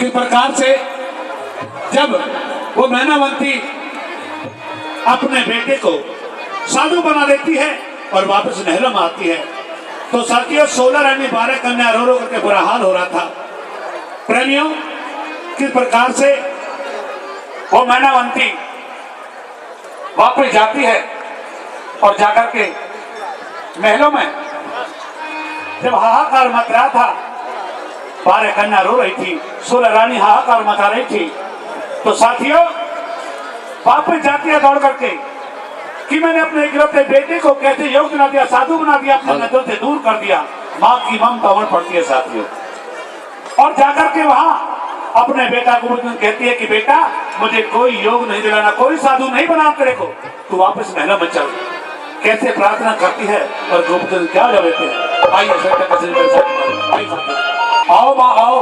किस प्रकार से जब वो मैनावंती अपने बेटे को साधु बना देती है और वापस महलों में आती है, तो साथियों 16 रानी 12 कन्या रो रो करके बुरा हाल हो रहा था। प्रेमियों, किस प्रकार से वो मैनावंती वापस जाती है और जाकर के महलों में जब हाहाकार मच रहा था, 12 कन्या रो रही थी, 16 रानी हाहाकार मचा रही थी, तो साथियों वापस जाती है दौड़ करके कि मैंने अपने इकलौते बेटे को कैसे योग बना दिया, साधु बना दिया, अपने नजरों से दूर कर दिया। माँ की ममता उमड़ पड़ती है साथियों, और जाकर के वहां अपने बेटा को कहती है कि बेटा मुझे कोई योग नहीं दिलाना, कोई साधु नहीं बना तेरे को, तू वापस महलों में चल। कैसे प्रार्थना करती है और गोपचंद क्या जवाब देते हैं, आइए आओ माँ आओ।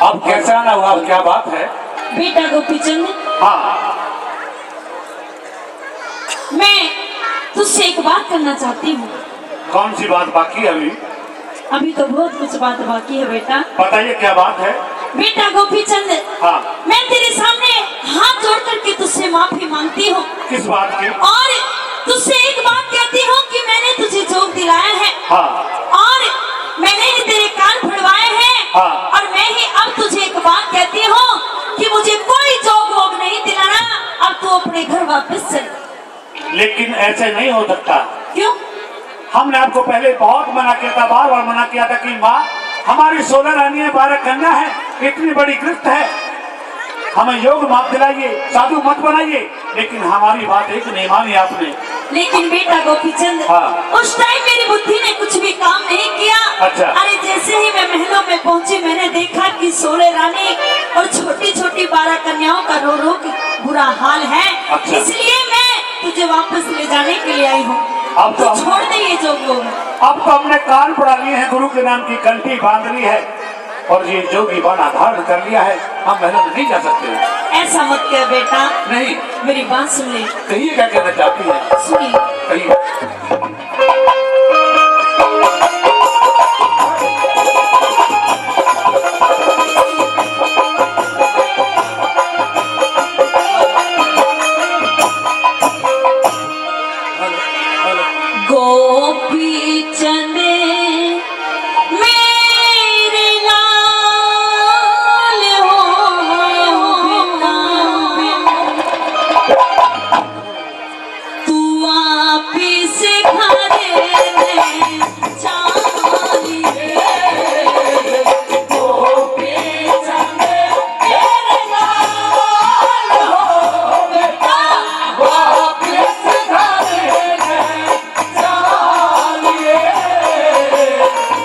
अब कैसा ना हुआ, क्या बात है बेटा गोपीचंद? हाँ, मैं तुझसे एक बात करना चाहती हूँ। कौन सी बात बाकी है अभी? अभी तो बहुत कुछ बात बाकी है बेटा। बताइए क्या बात है? बेटा गोपीचंद, हाँ, मैं तेरे सामने हाथ जोड़ करके तुझसे माफी मांगती हूँ। किस बात की? और तुझसे एक बात कहती हूँ कि मैंने तुझे जोग दिलाया है, हाँ, और मैंने ही तेरे कान फड़वाए हैं, हाँ, और मैं ही अब तुझे एक बात कहती हूँ कि मुझे कोई जोग वोग नहीं दिलाना, अब तू अपने घर वापस चल। लेकिन ऐसे नहीं हो सकता। क्यों? हमने आपको पहले बहुत मना किया था, बार बार मना किया था कि माँ हमारी 16 रानी है, 12 कन्या है, इतनी बड़ी गिरफ्त है, हमें योग मत दिलाइए, साधु मत बनाइए, लेकिन हमारी बात एक नहीं मानी आपने। लेकिन बेटा गोपीचंद, हाँ, उस टाइम मेरी बुद्धि ने कुछ भी काम नहीं किया। अच्छा। अरे जैसे ही मैं महलों में पहुंची, मैंने देखा कि 16 रानी और छोटी छोटी 12 कन्याओं का रो रो के बुरा हाल है। अच्छा। इसलिए मैं तुझे वापस ले जाने के लिए आई हूँ। अब तो छोड़ दे ये जोग। अब तो हमने कान पड़ा लिए हैं, गुरु के नाम की कंठी बांध ली है और ये जोगी बाना धारण कर लिया है, हम महलों में नहीं जा सकते। ऐसा मत कर बेटा। नहीं, मेरी बात सुन ले। कहिए क्या कहना चाहती है? सुनिए। कहिए। गोपीचंद मेरे लाल हो, तू वापिस घर में चलिए। गोपीचंद मेरे लाल हो बेटा, वापिस घर में चलिए।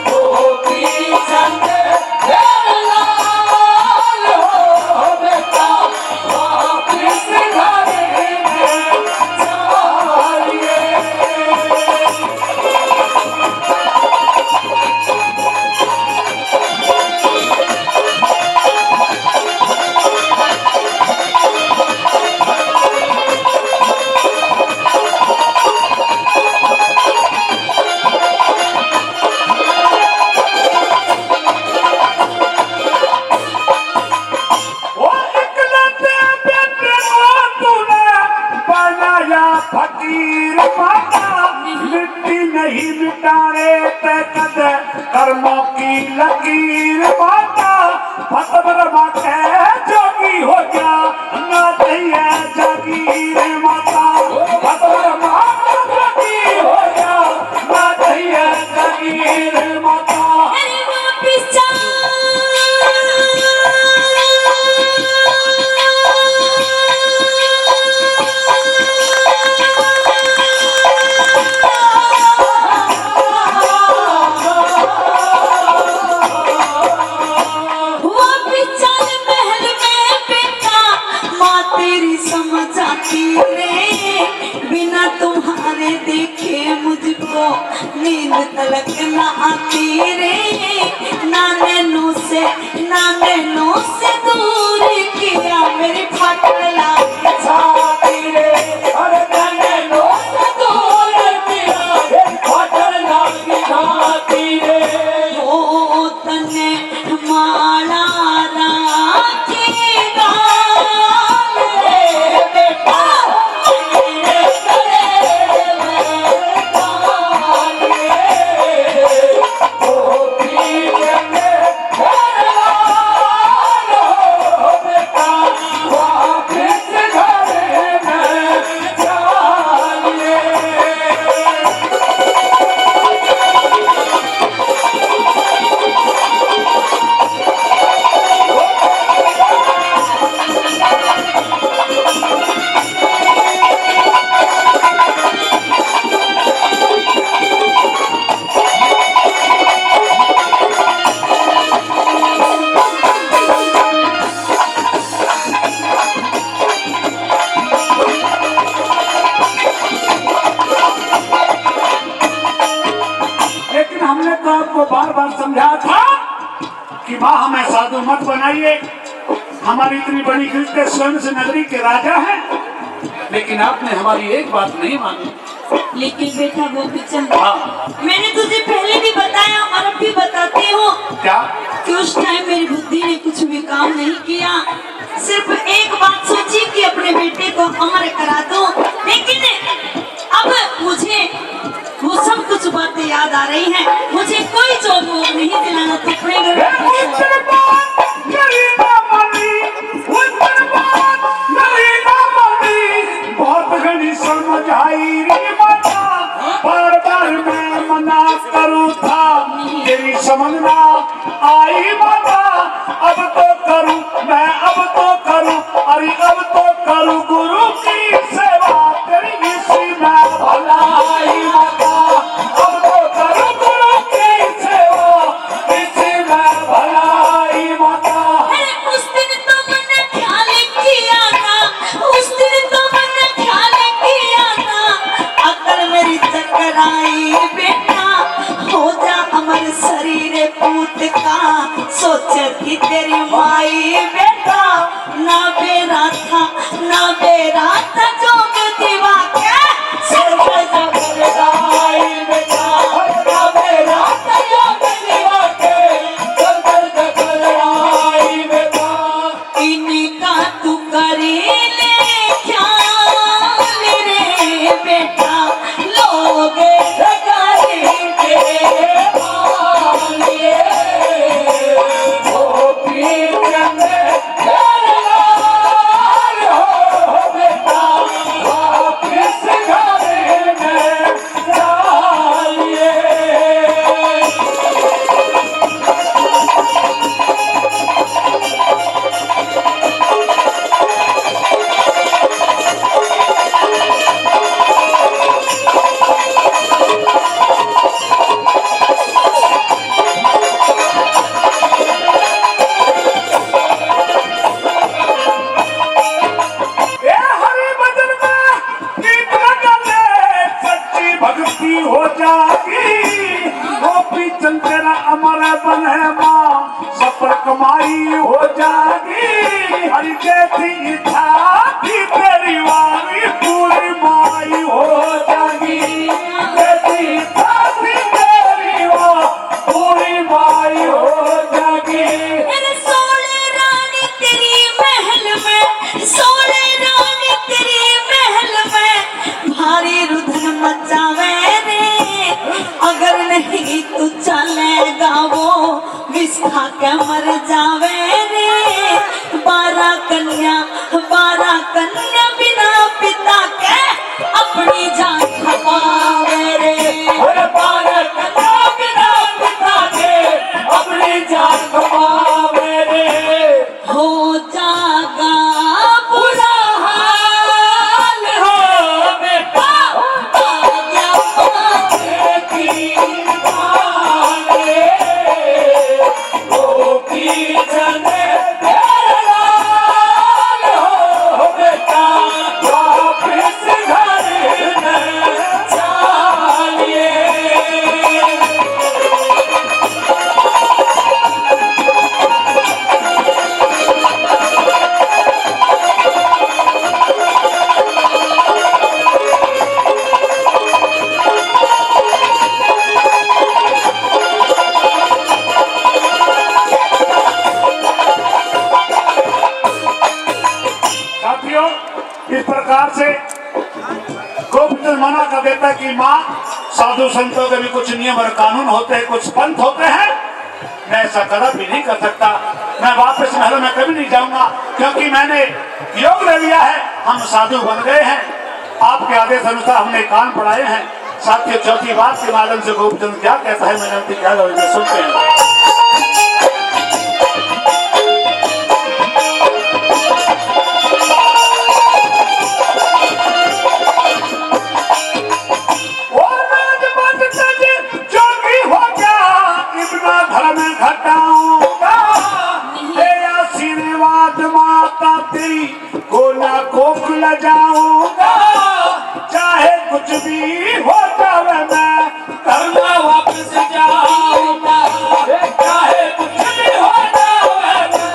गोपीचंद मेरे लाल हो बेटा, वापिस घर में चलिए। वो इकलौते बेटे को तूने बनाया फकीर माता, मिट्टी नहीं मिटाने ते कद कर्मों की लकीर माता। भतवर माते जोगी हो जा ना चाहिए जागीर माता, भतवर माते जोगी हो जा ना चाहिए जागीर माता। अरे वापिस चल। वापिस चल महल में बेटा, माँ तेरी समझ आती रे, बिना तुम्हारे देखे मुझको नींद तलक न आती रे। नानैनों से दूर किया मेरी फाटक लागे छाती रे। अरे नैनों से दूर किया मेरी फाटक लागे छाती रे। ओ तने माला मत बनाइए। हमारी इतनी बड़ी कृत्य स्वयं से नगरी के राजा हैं, लेकिन आपने हमारी एक बात नहीं मानी। लेकिन बेटा गोपीचंद, हाँ। मैंने तुझे पहले भी बताया और अब भी बताती हूँ क्या? कि उस टाइम मेरी बुद्धि ने कुछ भी काम नहीं किया। सिर्फ एक बात सोची कि अपने बेटे को अमर करा दूं, लेकिन अब मुझे वो सब कुछ बातें याद आ रही हैं। मुझे कोई जोर वोर नहीं दिलाना तो अपने बहुत घनी समझ आई रे माता, बार बार मैं मना करूँ था, तेरी समझ ना आई माता। अब तो करूँ मैं, अब तो करूँ, अरे अब तो करूँ गुरु की सेवा, तेरी इसी में भलाई माता। अब तो करूँ गुरु की सेवा, इसी में भलाई माता। उस दिन तो मैंने ख्याल किया था, उस दिन तो मैंने ख्याल किया था, अकल मेरी चकराई बेटा, हो जा अमर शरीर पूत का, सोचे थी तेरी माई बेटा, ना बेरा था, ना बेरा था जोग दीवा के सिर पे जगराई बेटा, ना बेरा था जोग दीवा के सिर पे जगराई बेटा। इनका तू करी ले ख्याल रे बेटा, लोग करेंगे मालिए, वो पीछे में दरबार हो बेटा, वापिस घर में जाइए। ए हरि भजन में गीत लगा ले, सच्ची भक्ति हो जाती, गोपी चंद तेरा अमर बन है माँ, सफल कमाई हो जाती। हरि जैसी इच्छा थी तेरी वारी, पूरी माई हो जागी, जैसी इच्छा थी तेरी वारी, पूरी माई हो जागी। मेरे सोने रानी तेरी महल में, सोने रानी तेरी महल में, भारी रुधन मचावे रे, अगर नहीं तू चलेगा वो विष खा के मर जावे रे। 12 कन्या बिना पिता के अपनी जान खपावे रे। 12 कन्या बिना पिता के अपनी जान खपावे रे। हो जागा बुरा हाल हो बेटा, आज्ञा पाने की मांगे, गोपी चंद तेरा लाल हो बेटा, वापिस घर में जाइए। साथियों, इस प्रकार से गोपीचंद मना कर देता है कि माँ, साधु संतों के भी कुछ नियम और कानून होते हैं, कुछ पंथ होते हैं, मैं ऐसा कभी नहीं कर सकता। मैं वापस महल में कभी नहीं जाऊंगा, क्योंकि मैंने योग ले लिया है, हम साधु बन गए हैं, आपके आदेश अनुसार हमने कान पढ़ाए हैं। साथियों, चौथी बात के माध्यम से गोपीचंद क्या कहता है, मैंने उनकी क्या सुनते हैं। घटाऊंगा तेरा आशीर्वाद माता तेरी को ना कोख ल जाऊंगा, चाहे कुछ भी हो जावे मैं करना वापस जाऊंगा, चाहे कुछ भी हो जावे मैं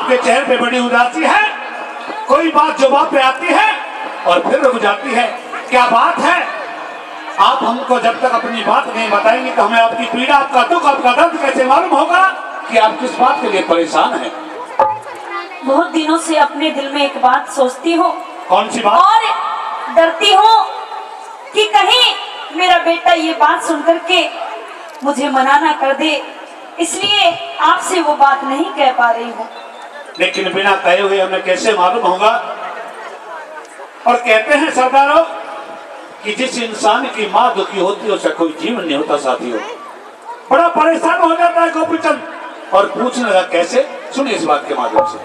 आपके चेहरे पे बड़ी उदासी है, कोई बात जुबान पे आती है और फिर रुक जाती है, क्या बात है? आप हमको जब तक अपनी बात नहीं बताएंगे तो हमें आपकी पीड़ा, आपका दुख, आपका दर्द कैसे मालूम होगा कि आप किस बात के लिए परेशान हैं? बहुत दिनों से अपने दिल में एक बात सोचती हूँ कौन सी बात? और डरती हूँ कि कहीं मेरा बेटा ये बात सुन करके मुझे मना ना कर दे, इसलिए आपसे वो बात नहीं कह पा रही हूँ। लेकिन बिना कहे हुए हमें कैसे मालूम होगा? और कहते हैं सरदारों कि जिस इंसान की माँ दुखी होती है उसका कोई जीवन नहीं होता साथियों। बड़ा परेशान हो जाता है गोपीचंद और पूछने लगा कैसे? सुनिए इस बात के माध्यम से।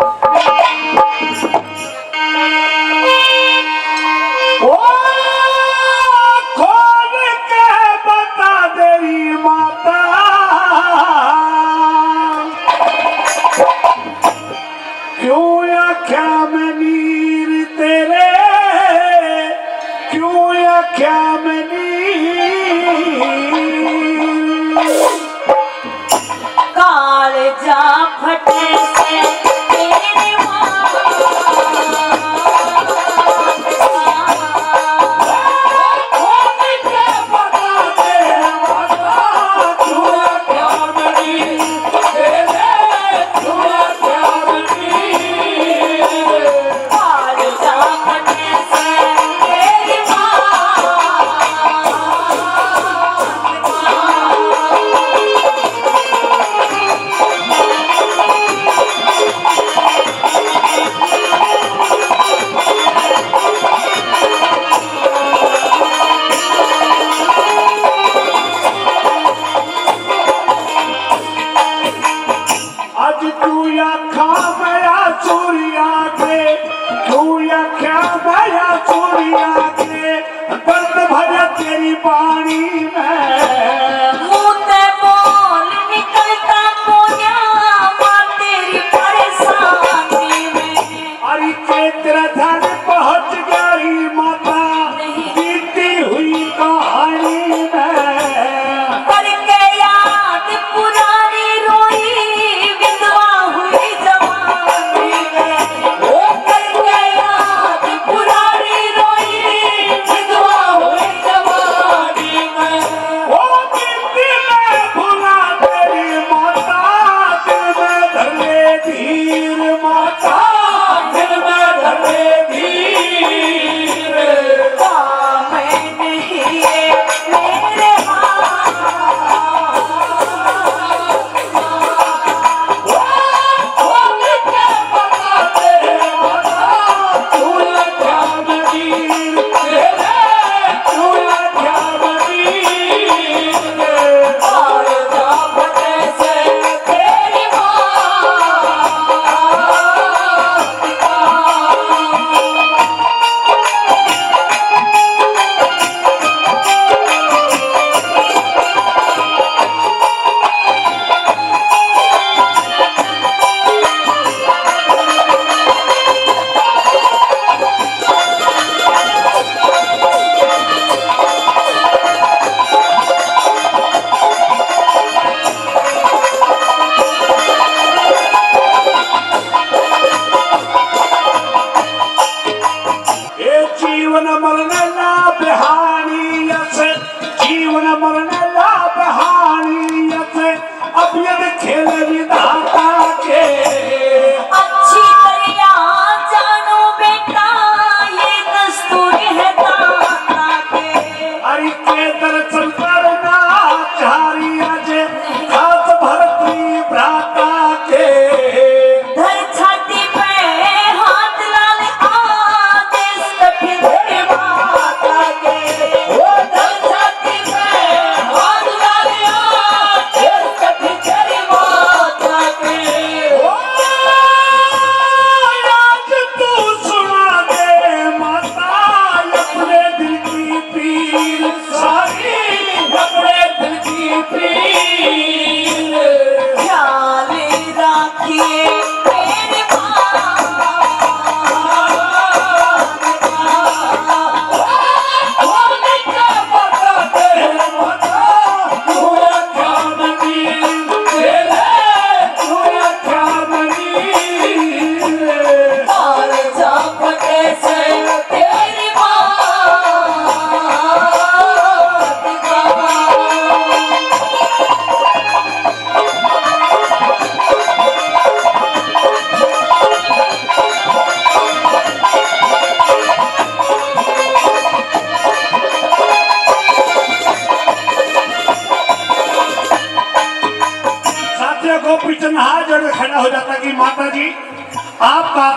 ओ खोल के बता देरी माता, क्यों आख्या में नीर तेरे, क्यों आख्या में नीर, काल जा फटे से तेरी माँ, तेरी पानी में मुँह ते बोल निकलता कोया माँ तेरी परेशानी में। अरे के तेरा धन पहुंच गई माता बीती हुई कहानी में, करके याद पुरानी रोई विधवा हुई जवानी में, करके याद पुरानी रोई विधवा हुई जवानी में। ओ बीती में भुला तेरी माता, दिल में धर ले धीर माता, दिल में धर ले धीर। मैं नहीं मेरे जीवन मरण लाभ हानियत, जीवन मरण लाभ हानियत, अब यदि खेल विधाता के। अच्छी तरह जानो बेटा ये दस्तूर है दाता के। अरे के दर्शन करना चारी आज खास भरती भ्राता के। धर छाती पे हाथ लाल आदेश कठिन है माता के। वो धर छाती पे हाथ लाल आदेश कठिन है माता के। ओ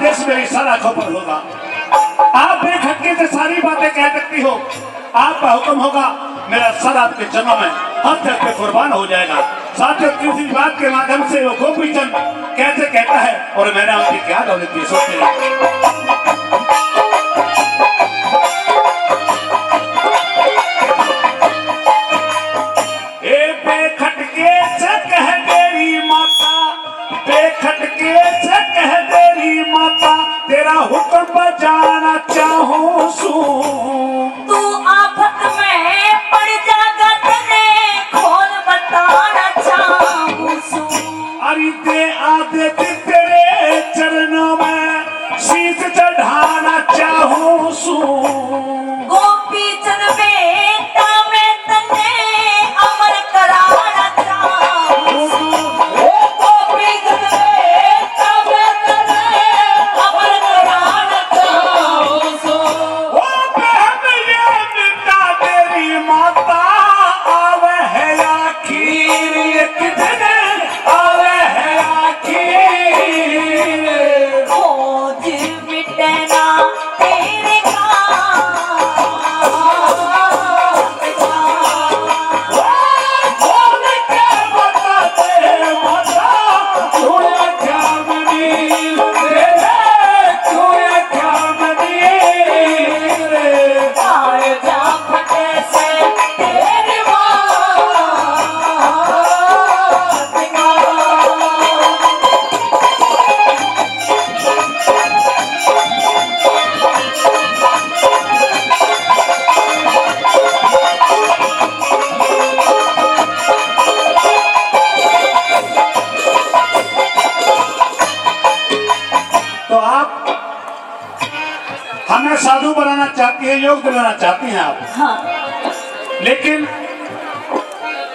आदेश मेरी सर आंखों पर होगा। आप बेखटके से सारी बातें कह सकती हो, आपका हुक्म होगा, मेरा सर आपके चरणों में हर तरह पे कुर्बान हो जाएगा। साथियों, किसी बात के माध्यम से वो गोपीचंद कैसे कहता है और मैंने आपकी क्या दौलत की सोचते बेखटके से कह तेरी माता, बेखटके से कह तेरी माता, तेरा हुक्म बजाना चाहूं सू। तू आफत में पड़ जागा, तने खोल बताना चाहूं सू। अरे दे आदे तेरे चरणों में शीश चढ़ाना चाहूं सू। गोपी चंद बेटा मैं तने अमर कराना चाहूं सू। गोपी चंद बेटा मैं तने अमर कराना चाहूं सू। ओ बहन ये बेटा तेरी माता आवे है आखिर, एक दिन आवे है आखिर। खोज मिटना तेरे तो आप हमें साधु बनाना चाहती है, योग दिलाना चाहती हैं आप। हाँ। लेकिन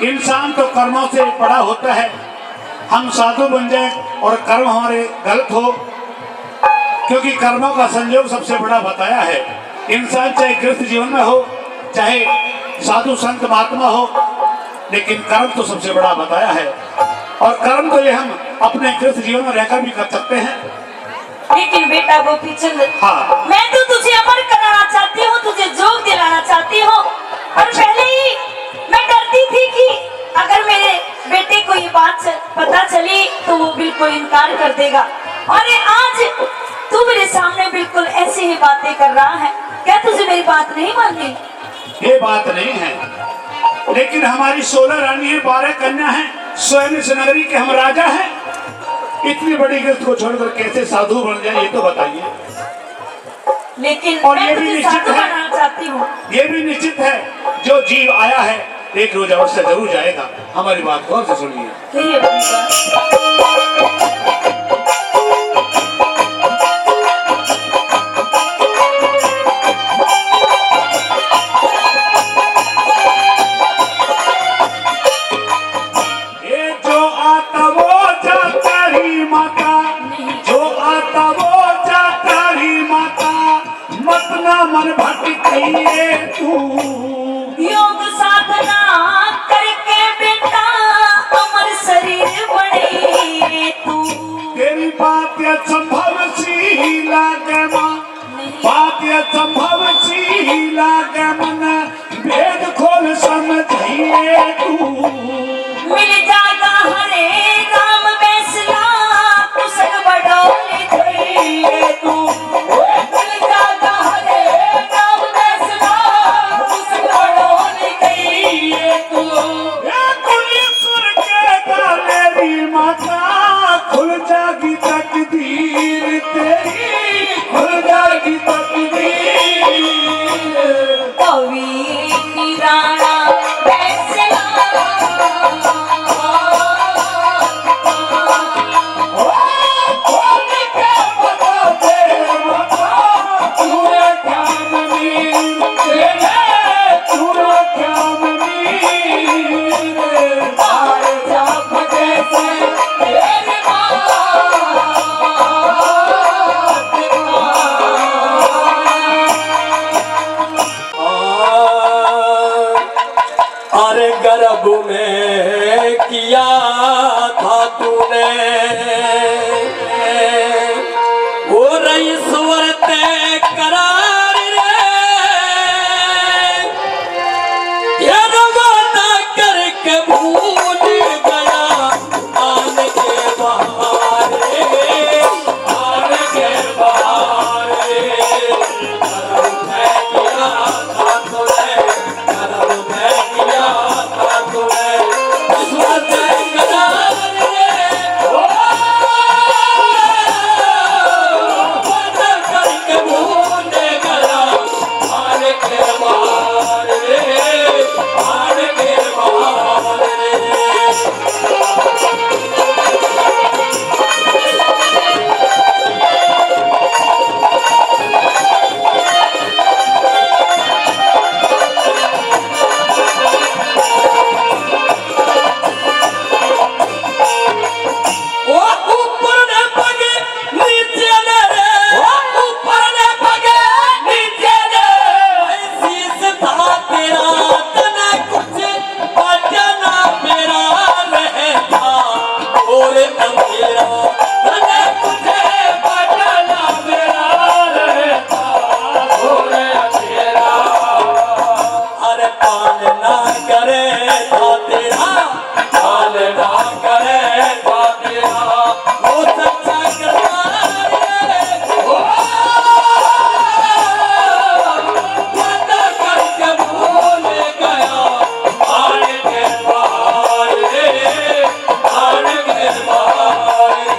इंसान तो कर्मों से बड़ा होता है। हम साधु बन जाए और कर्म हमारे गलत हो, क्योंकि कर्मों का संयोग सबसे बड़ा बताया है। इंसान चाहे गृहस्थ जीवन में हो, चाहे साधु संत महात्मा हो, लेकिन कर्म तो सबसे बड़ा बताया है। और कर्म तो ये हम अपने गृहस्थ जीवन में रहकर भी कर सकते हैं। लेकिन बेटा गोपीचंद, हाँ। मैं तो तुझे अमर कराना चाहती हूँ, तुझे जोग दिलाना चाहती हूँ। और अच्छा। पहले ही मैं डरती थी कि अगर मेरे बेटे को ये बात पता चली तो वो बिल्कुल इनकार कर देगा। और ये आज तू मेरे सामने बिल्कुल ऐसी ही बातें कर रहा है, क्या तुझे मेरी बात नहीं माननी? ये बात नहीं है, लेकिन हमारी 16 रानी है, 12 कन्या है, स्वयं इस नगरी के हम राजा हैं। इतनी बड़ी गिरफ्त को छोड़कर कैसे साधु बन जाए, ये तो बताइए। लेकिन और मैं ये भी तुझे निश्चित साधु है, बनाना चाहती हूँ। ये भी निश्चित है, जो जीव आया है एक रोज अवश्य जरूर जाएगा। हमारी बात गौर से सुनिए। कहिए अपनी बात। ये जो आता वो जाता ही माता, जो आता वो जाता ही माता, मत ना मन भटकिए तू। योग साधना करके बेटा अमर शरीर बने तू। तेरी बात ये संभव सी लागे मां, बात ये संभव सी लागे मन, भेद खोल समझिए तू। मिल जागा हरे राम बैसला, कुशल बडोली धइए तू। मिल जागा हरे राम बैसला, कुशल बडोली धइए तू। ये कुलीश्वर के दालेरी माता, खुल जागी तकदीर तेरी, खुल जागी तकदीर। कवि निराला बैसला, ईश्वर ते करार रे ये वादा करके भूल गया आन के बहारे आन के बहारे करम मैं किया था तूने करम मैं किया था तूने ईश्वर ते करार रे वादा करके भूल गया आन के बहारे आन के बहारे ओ ऊपर ने पगे नीचे ने रे ओ ऊपर ने पगे नीचे ने शीश था तेरा तना कुछ बचना मेरा रहता और अंधेरा तना कुछ बचना मेरा रहता और अंधेरा अरे पान ना करे था तेरा पान ना करे था तेरा वो सच्चा करवार ओ वादा करके भूल गया आन के बहारे आन के बहारे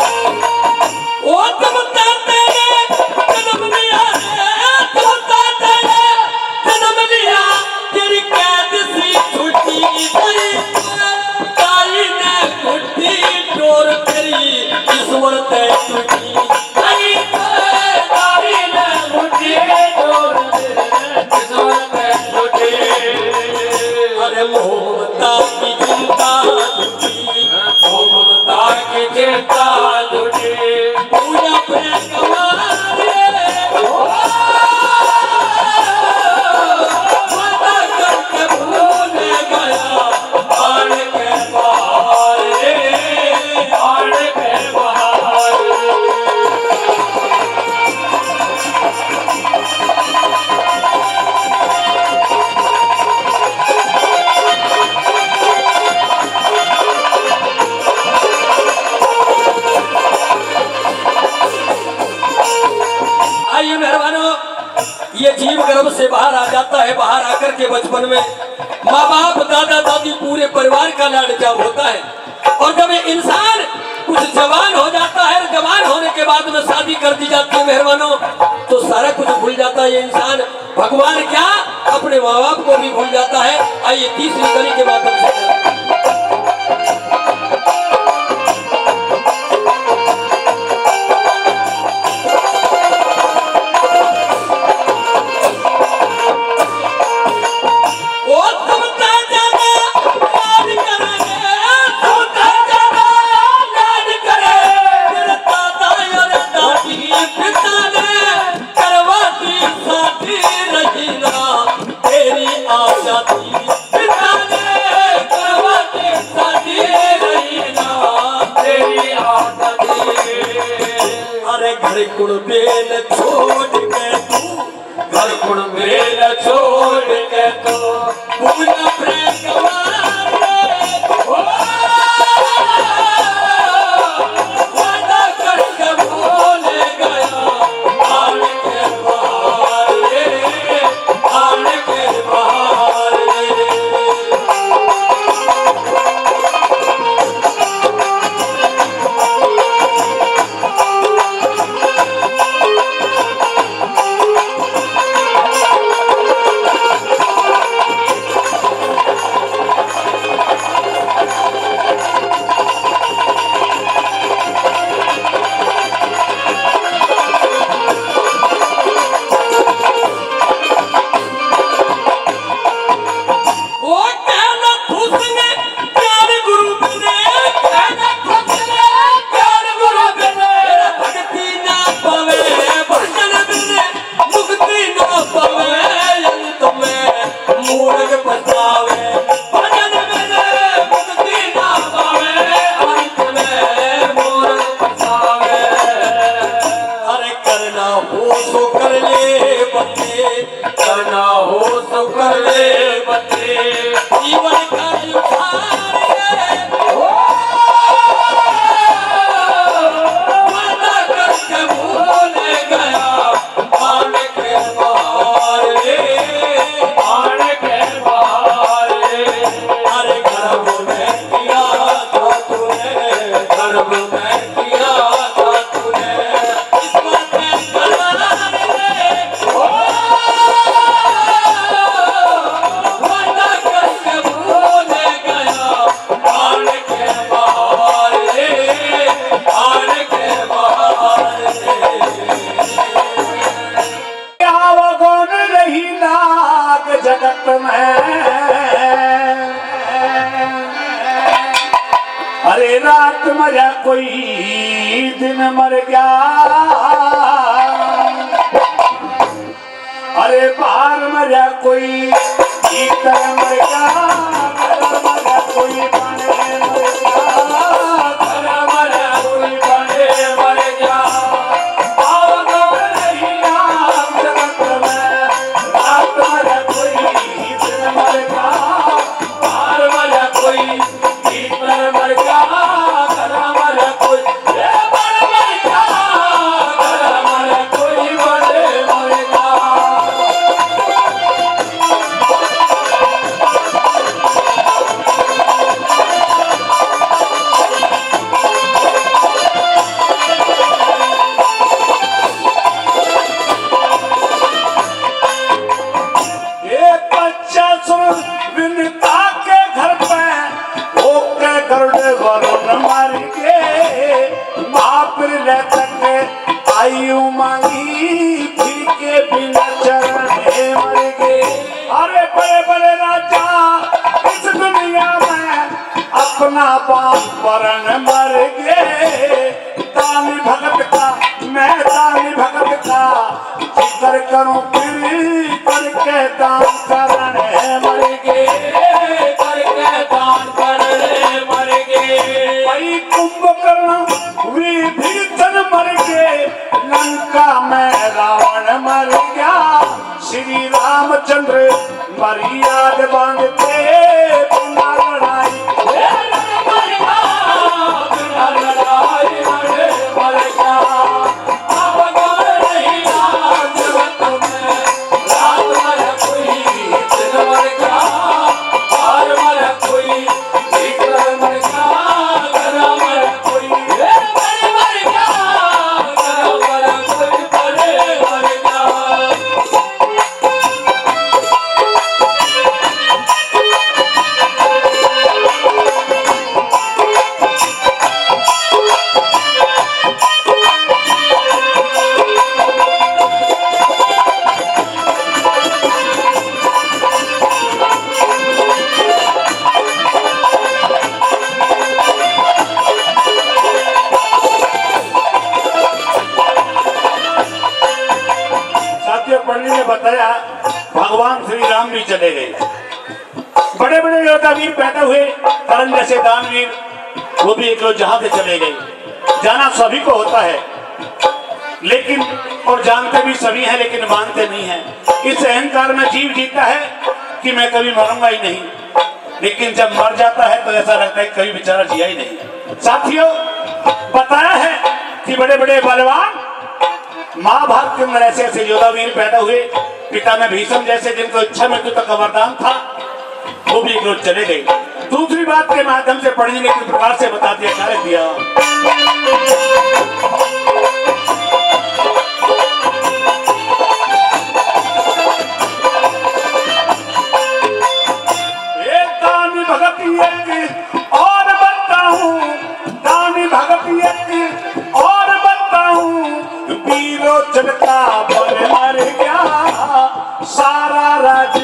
ओ तुम ताते ने जन्म लिया रे तुम ताते ने जन्म लिया तेरी कैद सी छुट्टी तेरी ताई ने कुट्टी डोर तेरी ईश्वर ते टूटी ताई ने कुट्टी डोर तेरी ईश्वर ते टूटी अरे मोहम्मदा की चिंता टूटी मोहम्मदा की चिंता टूटी पूजा प्रेम कमारे वादा करके भूल गया आन के बहारे आन के बहारे आइए मेहरबानों ये जीव गर्भ से बाहर आ जाता है बाहर आकर के बचपन में माँ बाप दादा दादी पूरे परिवार का लाडचाव होता है और जब ये इंसान कुछ जवान हो जाता है जवान होने के बाद में शादी कर दी जाती है मेहरबानों तो सारा कुछ भूल जाता है ये इंसान भगवान क्या अपने माँ बाप को भी भूल जाता है आइए तीसरी कड़ी के माध्यम से ओ तुम ता जाना लाड करेंगे तुम ता जाना लाड करे तेरे दादा और दादी पिता ने करवा दी शादी रही ना तेरी आजादी पिता ने करवा दी शादी रही ना तेरी आजादी अरे घर कुड़ बेल छोड़ के तू घर कुड़ बेल छोड़ के तू पूजा प्रेम कमारे वादा करके भूल गया आन के बहारे आन के बहारे हो सो कर ले बच्चे, करना हो सो कर ले बच्चे, जीवन का युद्धार वादा करके भूल गया, मान के बाहर मान के बाहर अरे गर्भ में किया था तूने, गर्भ में किया था तूने, किस्मत में करार वादा करके भूल गया, मान के बाहर मान के बाहर आवगुण रही लाग जगत में, अरे रात मरा कोई दिन मर गया, अरे बाहर मरा कोई भीतर मर गया, घर मरा कोई बने मर गया, घर मरा कोई बने मर गया। आवगुण रही लाग जगत में, रात मरा कोई दिन मर गया, बाहर मरा कोई भीतर मर गया, घर मरा कोई बने मर गया, घर मरा कोई बने मर गया। ये बच्चा सुन विनता के घर पे होके गरुड़ वरुण मार के, महापुर ले तक आयु मांगी, फिर के बिना चरण मर गए। अरे बड़े बड़े राजा इस दुनिया में अपना बाप वरण मर गए, दानी भगत का मैं दानी भगत का जिक्र करूं फिर करके दान करने मर गए, करके दान करने मर गए। भाई कुंभकर्ण विभीषण मर गए, लंका में रावण मर गया, श्री रामचंद्र मर्याद बांधते बिना लड़ाई मर गया, बिना लड़ाई मर गया। आवगुण रही लाग जगत में, रात मरा कोई दिन मर गया, बाहर मरा कोई भीतर मर गया, घर मरा कोई बने मर गया, घर मरा कोई बने मर गया। साथियों, पंडित ने बताया भगवान श्री राम भी चले गए, बड़े बड़े योद्धा वीर पैदा हुए, करण जैसे दानवीर वो भी एक रोज जहां से चले गए। जाना सभी को होता है, लेकिन और जानते भी सभी हैं, लेकिन मानते नहीं हैं। इस अहंकार में जीव जीता है कि मैं कभी मरूंगा ही नहीं, लेकिन जब मर जाता है तो ऐसा लगता है कभी बेचारा जिया ही नहीं। साथियों, बताया है कि बड़े बड़े बलवान महाभारत के अंदर ऐसे ऐसे योद्धा वीर पैदा हुए, पिता में भीष्म जैसे जिनको इच्छा मृत्यु तक का वरदान था, वो भी एक रोज चले गए। दूसरी बात के माध्यम से पढ़ने ने किस प्रकार से बता दिया, क्या दिया। दानी भगत एक और बताऊं, दानी भगत एक और बताऊं, वीरोचन का बन मर गया, सारा राज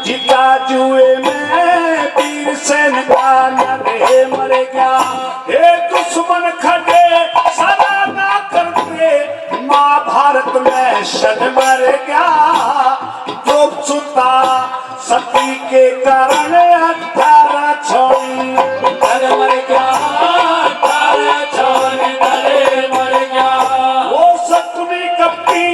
जीता जुए में, वीर सेन का नरे मर गया। ये दुश्मन खड़े सदा ना करते, महाभारत में शन मर गया, द्रौपदी सुता सती के कारण 18 छोड़ी घर मर गया, 18 छोड़ी घर मर गया। वो शकुनी कपटी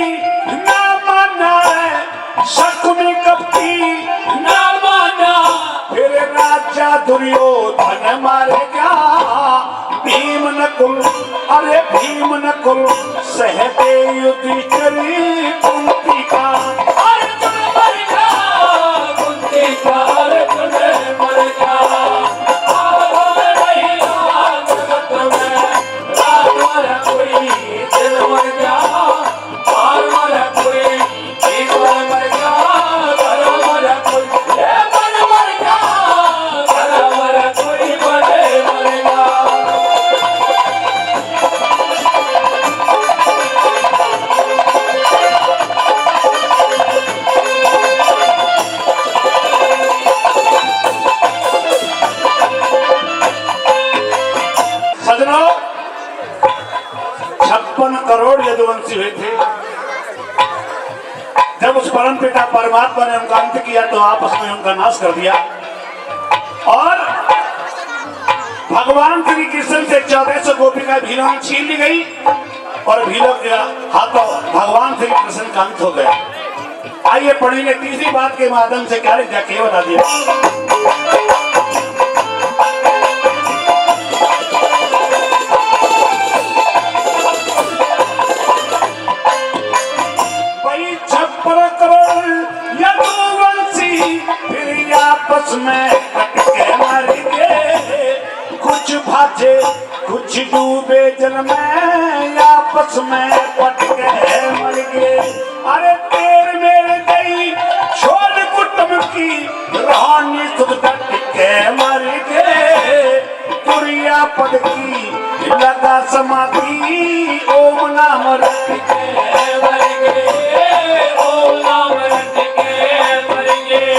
दुर्योधन मर गया, भीम नकुल, अरे भीम नकुल सहते युधिष्ठिर कुंती का, अर्जुन मर गया, कुंती का अर्जुन मर गया। अब नहीं रहा जगत में, रात मर कोई दिन मर गया, बार मर कोई ईश्वर मर गया, घर मर कोई मन मर गया, घर मर कोई बड़े मर गया। सजनों, 56 करोड़ यदुवंशी हुए थे। जब उस परम पिता परमात्मा ने उनका अंत किया तो आपस में उनका नाश कर दिया और भगवान श्री कृष्ण से 1400 गोपिका भीलों छीन ली गई और भीलों के हाथों भगवान श्री कृष्ण का अंत हो गया। आइए पढ़ेंगे तीसरी बात के माध्यम से क्या लिखा के बता दिया। भाई 56 करोड़ यदुवंशी फिर आपस में कट के मर गए, कुछ भाजे कुछ डूबे जल में, आपस में पट के मर गए। अरे तेर मेरे गई छोड़ कुटुंब की रानी सुध डट के मर गए, तुरिया पद की लगा समाधि ओम नाम रट के मर गए, ओम नाम रट के मर गए।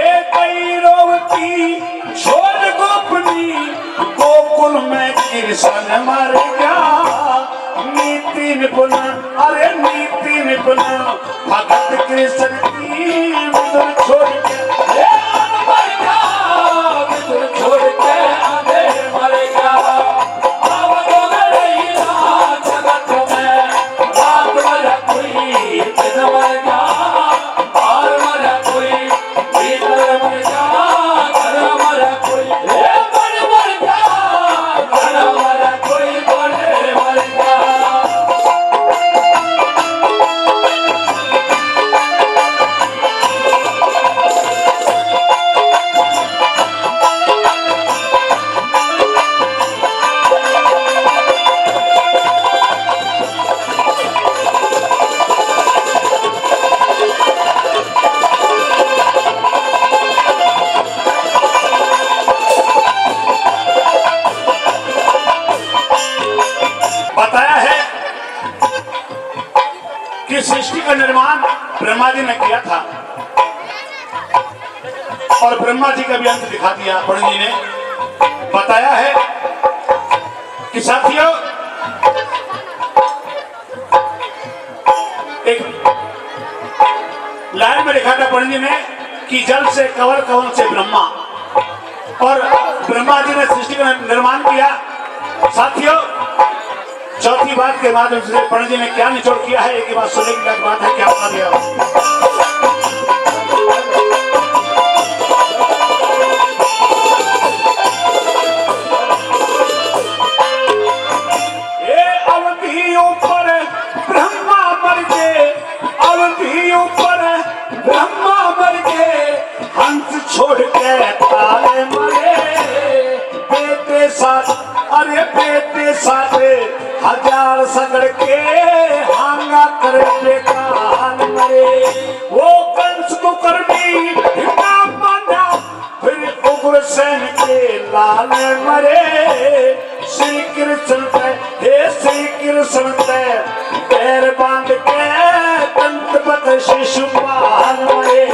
ए कई रोवती छोड़ गोपनी गोकुल में कृष्ण मर गया, नीति निपुण, अरे नीति निपुण भगत कृष्ण की विदुर छोड़ के मर गया, विदुर छोड़ के आधे मर गया। अब नहीं रहा जगत में, रात मर कोई दिन मर गया, बार मर कोई भीतर मर गया, घर मर कोई मन मर गया, घर मर कोई बड़े मर गया। बताया है कि सृष्टि का निर्माण ब्रह्मा जी ने किया था और ब्रह्मा जी का भी अंत दिखा दिया। पंडित जी ने बताया है कि साथियों, एक लाइन में लिखा था पंडित जी ने कि जल से कवल, कवल से ब्रह्मा, और ब्रह्मा जी ने सृष्टि का निर्माण किया। साथियों, चौथी बात के माध्यम से पंडित जी ने क्या निचोड़ किया है, एक बात सुनने की लायक बात है, क्या बता दिया। ये अवधियों पर ब्रह्मा मर गए, अवधियों पर ब्रह्मा मर गए, हंस छोड़ के तारे मरे, बेटे साथ, अरे बेटे साथ हजार सगड़ के हांगा करे बेकार मरे। वो कंस को कर्मी हिमाम माना, फिर उग्रसेन के लाल मरे। श्री कृष्ण पे, हे श्री कृष्ण पे पैर बांध के दंत बकर शिशुपाल मरे,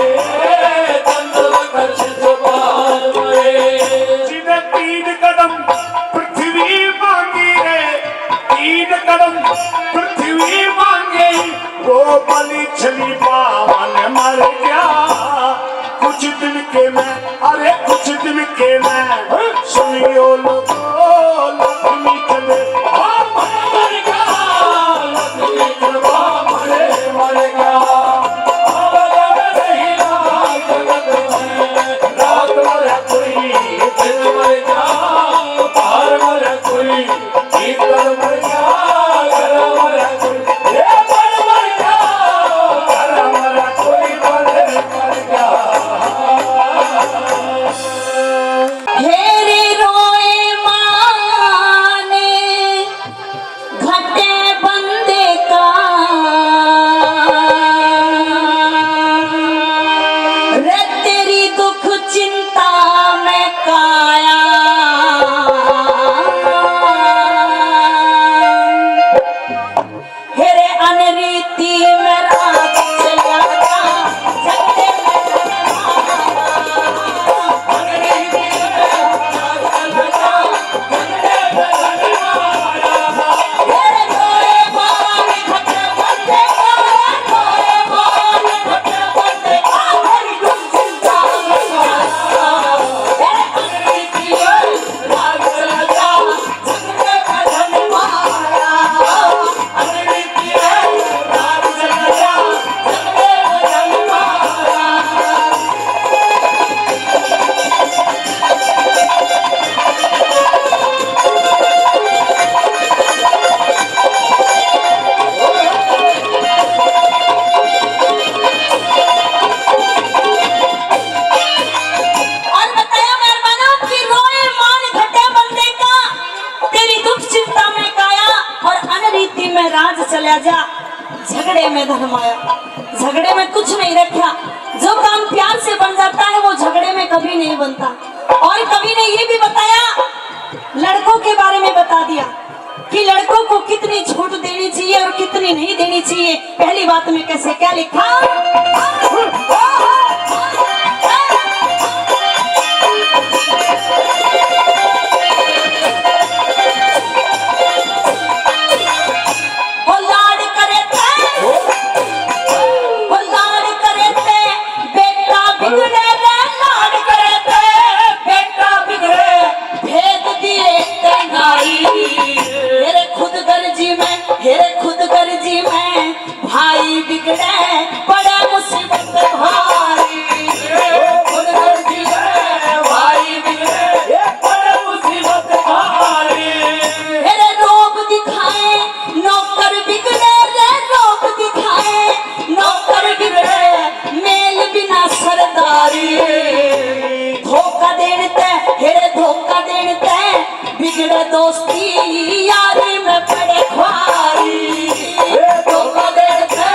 दंत बकर शिशुपाल में धर्माया। झगड़े में कुछ नहीं रखा। जो काम प्यार से बन जाता है वो झगड़े में कभी नहीं बनता। और कवि ने ये भी बताया, लड़कों के बारे में बता दिया कि लड़कों को कितनी छूट देनी चाहिए और कितनी नहीं देनी चाहिए। पहली बात में कैसे क्या लिखा, भाई बिगड़े बड़ा मुसीबत भारी, खुद गर्जी में भाई बिगड़े बड़ा मुसीबत भारी। मेरे रोब दिखाए नौकर बिगड़े रे, रोब दिखाए नौकर बिगड़े, मेल बिना सरदारी। धोखा देते हेरे धोखा देते, बिगड़े दोस्ती यारी में पड़े ख्वारी। धोखा देते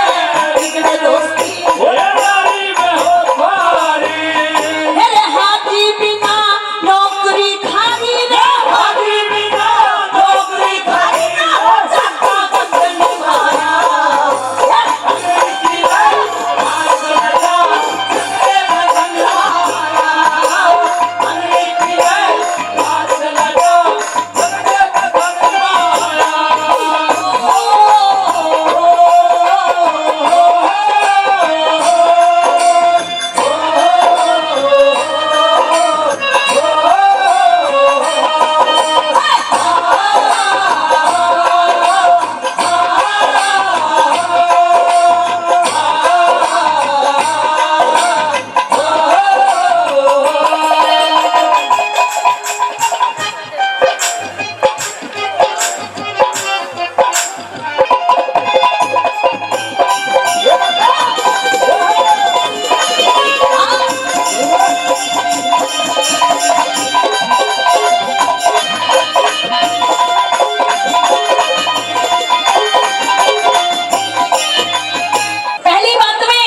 बिगड़े दोस्ती यारी में हो ख्वारी। हेरे हाथी बिना नौकरी खारी रे, हाथी बिना नौकरी खारी ना हो जाता बंधन निभाया। अंग्रेजी में हाथ लगा सत्य में संग्राया, अंग्रेजी में हाथ लगा सत्य में संग्राया। पहली बात में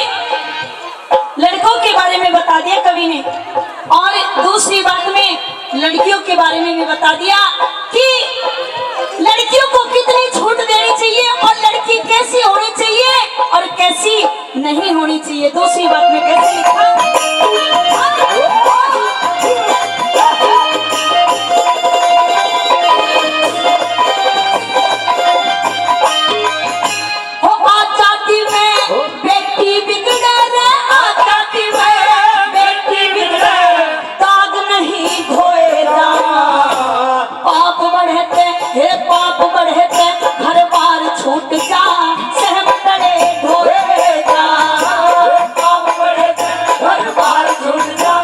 लड़कों के बारे में बता दिया कवि ने, और दूसरी बात में लड़कियों के बारे में भी बता दिया कि लड़कियों को कितनी छूट देनी चाहिए और लड़की कैसी होनी चाहिए और कैसी नहीं होनी चाहिए। दूसरी बात में कैसे लिखा, घर बार छूट जा सहम तले ढोए जा, पाप बढ़े घर बार छूट जा।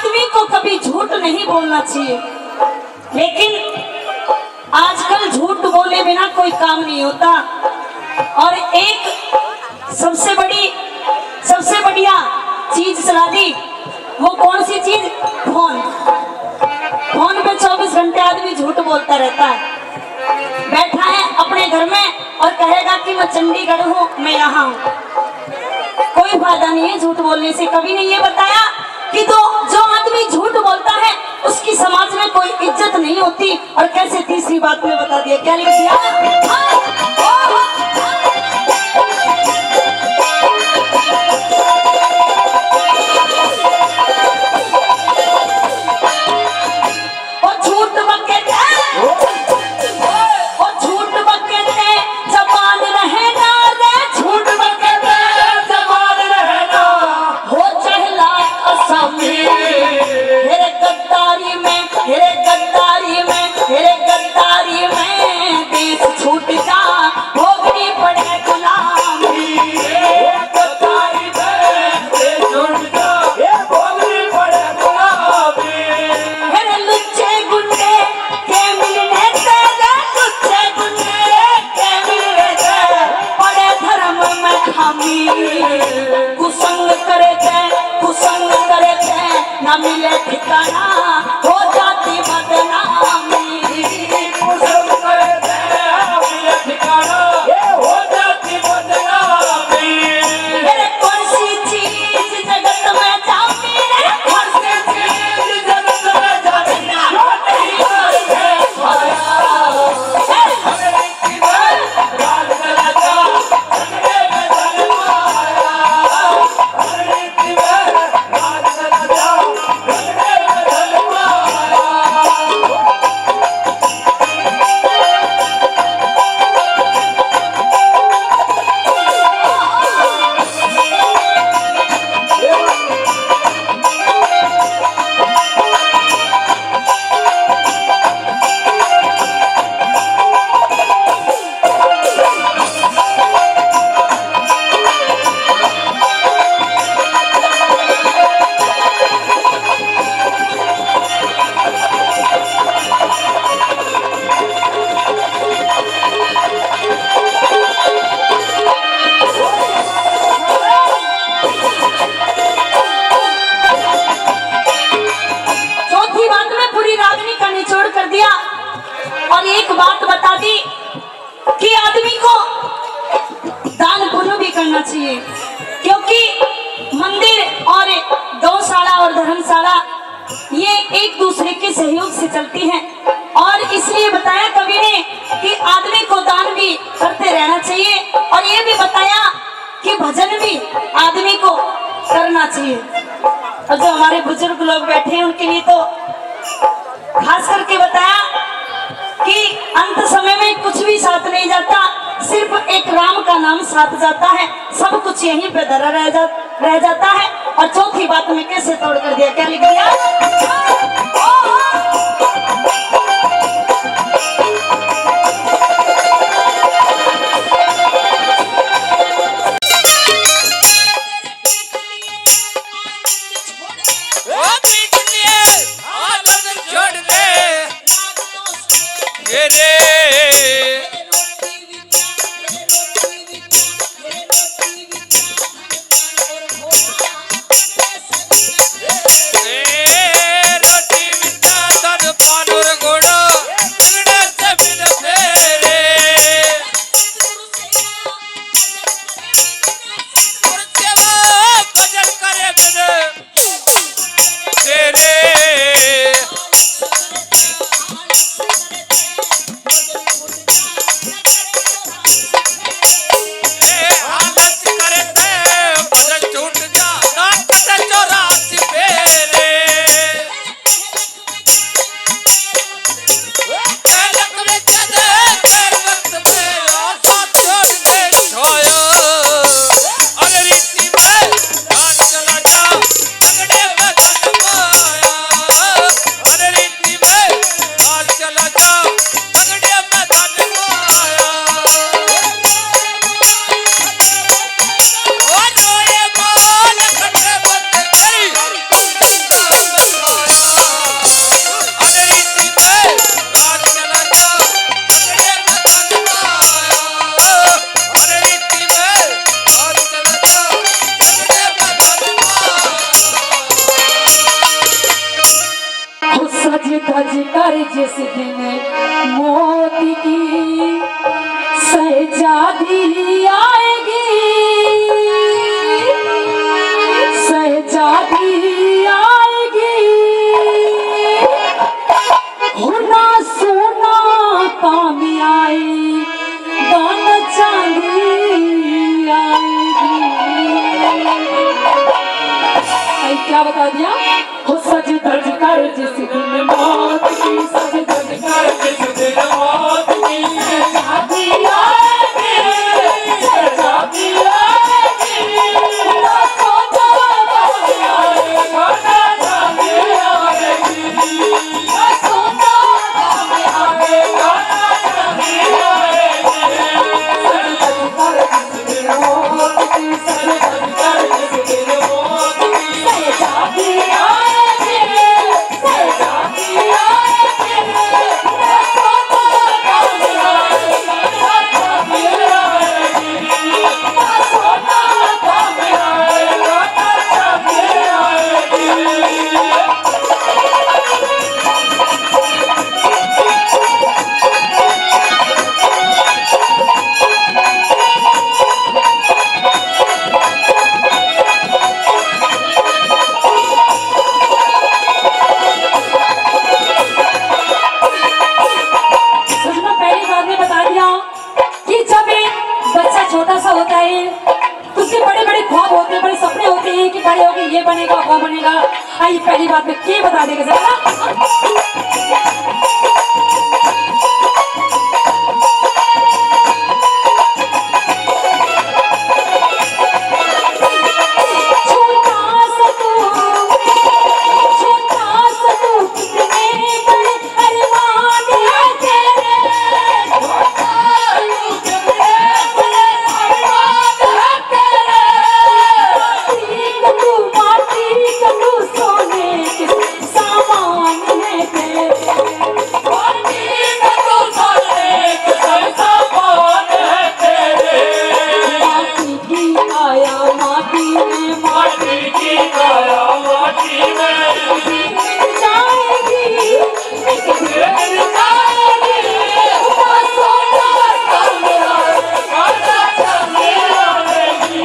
आदमी को कभी झूठ नहीं बोलना चाहिए, लेकिन आजकल झूठ बोले बिना कोई काम नहीं होता। और एक सबसे बढ़िया चीज चला दी, वो कौन सी चीज? फोन। फोन पे 24 घंटे आदमी झूठ बोलता रहता है, बैठा है अपने घर में और कहेगा कि मैं चंडीगढ़ हूँ, मैं यहाँ हूँ। कोई फायदा नहीं है झूठ बोलने से। कभी ने ये बताया कि तो जो आदमी झूठ बोलता है उसकी समाज में कोई इज्जत नहीं होती। और कैसे तीसरी बात में बता दिया, क्या लिख दिया? कुसंग करे थे न मिले ठिकाना, हो जाती बदनामी। कुसंग करे थे न मिले ठिकाना, हो जाती बदनामी। मेरे कौन सी चीज जगत में जाती है, कौन सी चीज जगत में जाती है, और एक बात बता दी कि आदमी को दान पुण्य भी करना चाहिए, क्योंकि मंदिर और गौशाला और धर्मशाला ये एक दूसरे के सहयोग से चलती हैं। और इसलिए बताया कवि ने कि आदमी को दान भी करते रहना चाहिए, और ये भी बताया कि भजन भी आदमी को करना चाहिए। और जो हमारे बुजुर्ग लोग बैठे हैं उनके लिए तो खास करके बताया कि अंत समय में कुछ भी साथ नहीं जाता, सिर्फ एक राम का नाम साथ जाता है, सब कुछ यहीं पे धरा रह जाता है। और चौथी बात में कैसे तोड़ कर दिया, क्या लिख दिया? रोटी धज कर जिस दिन मौत की शहजादी आएगी, शहजादी आएगी, होना सोना काम आई, दाना चांदी आएगी। क्या बता दिया? हो सज धज कर जिस दिन मौत की, सज धज कर जिस दिन मौत की शहजादी आएगी, शहजादी आएगी, ना सोचा कभी आएगा, ना चांदी आएगी, ना सोचा कभी आएगा, ना चांदी आएगी। सज धज कर जिस दिन मौत की, सज धज कर जिस दिन मौत की शहजादी आएगी, शहजादी आएगी, ना सोचा कभी आएगा, ना चांदी आएगी, ना सोचा कभी आएगा, ना चांदी आएगी। सुनो, पहली बात में बता दिया कि जब एक बच्चा छोटा सा होता है तो उसके बड़े बड़े ख्वाब होते हैं, बड़े सपने होते हैं कि बड़े होके ये बनेगा वो बनेगा। आइए पहली बात में क्या बता देगा जरा। छोटा सा तू, छोटा सा तू, कितने बड़े अरमान है तेरे, छोटा तू कितने बड़े अरमान है तेरे, माटी का तू सोने के सामान है तेरे, माटी का तू सोने के सामान है तेरे, माटी की आया माटी में, माटी की आया माटी में, जाएगी एक दिन जाएगी, ना सोना कभी आएगा, ना चांदी आएगी,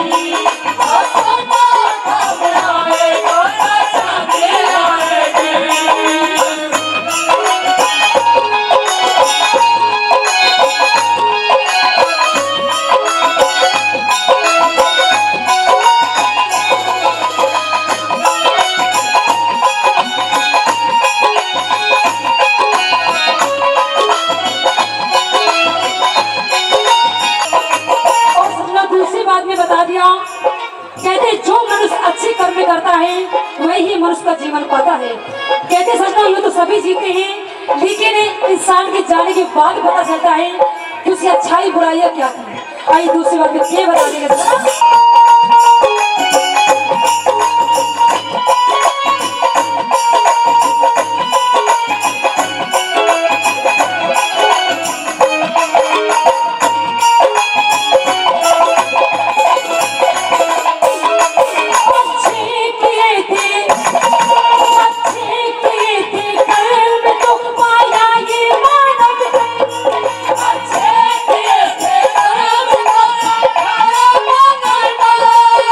ना सोना कभी आएगा, ना चांदी आएगी। और सपना दूसरी बात में बता दिया, कहते जो मनुष्य अच्छे कर्म करता है वही मनुष्य का जीवन पाता है। कहते सपना ये तो सभी जीते हैं, लेकिन इंसान के जाने के बाद पता चलता है कि उसकी अच्छाई बुराइयां क्या थी। आइए दूसरी बात में क्या बता देगा जरा। अच्छे किए थे, अच्छे किए थे कर्म तो पाया ये मानव धर्म, अच्छे किए थे कर्म तो पाया मानव धर्म।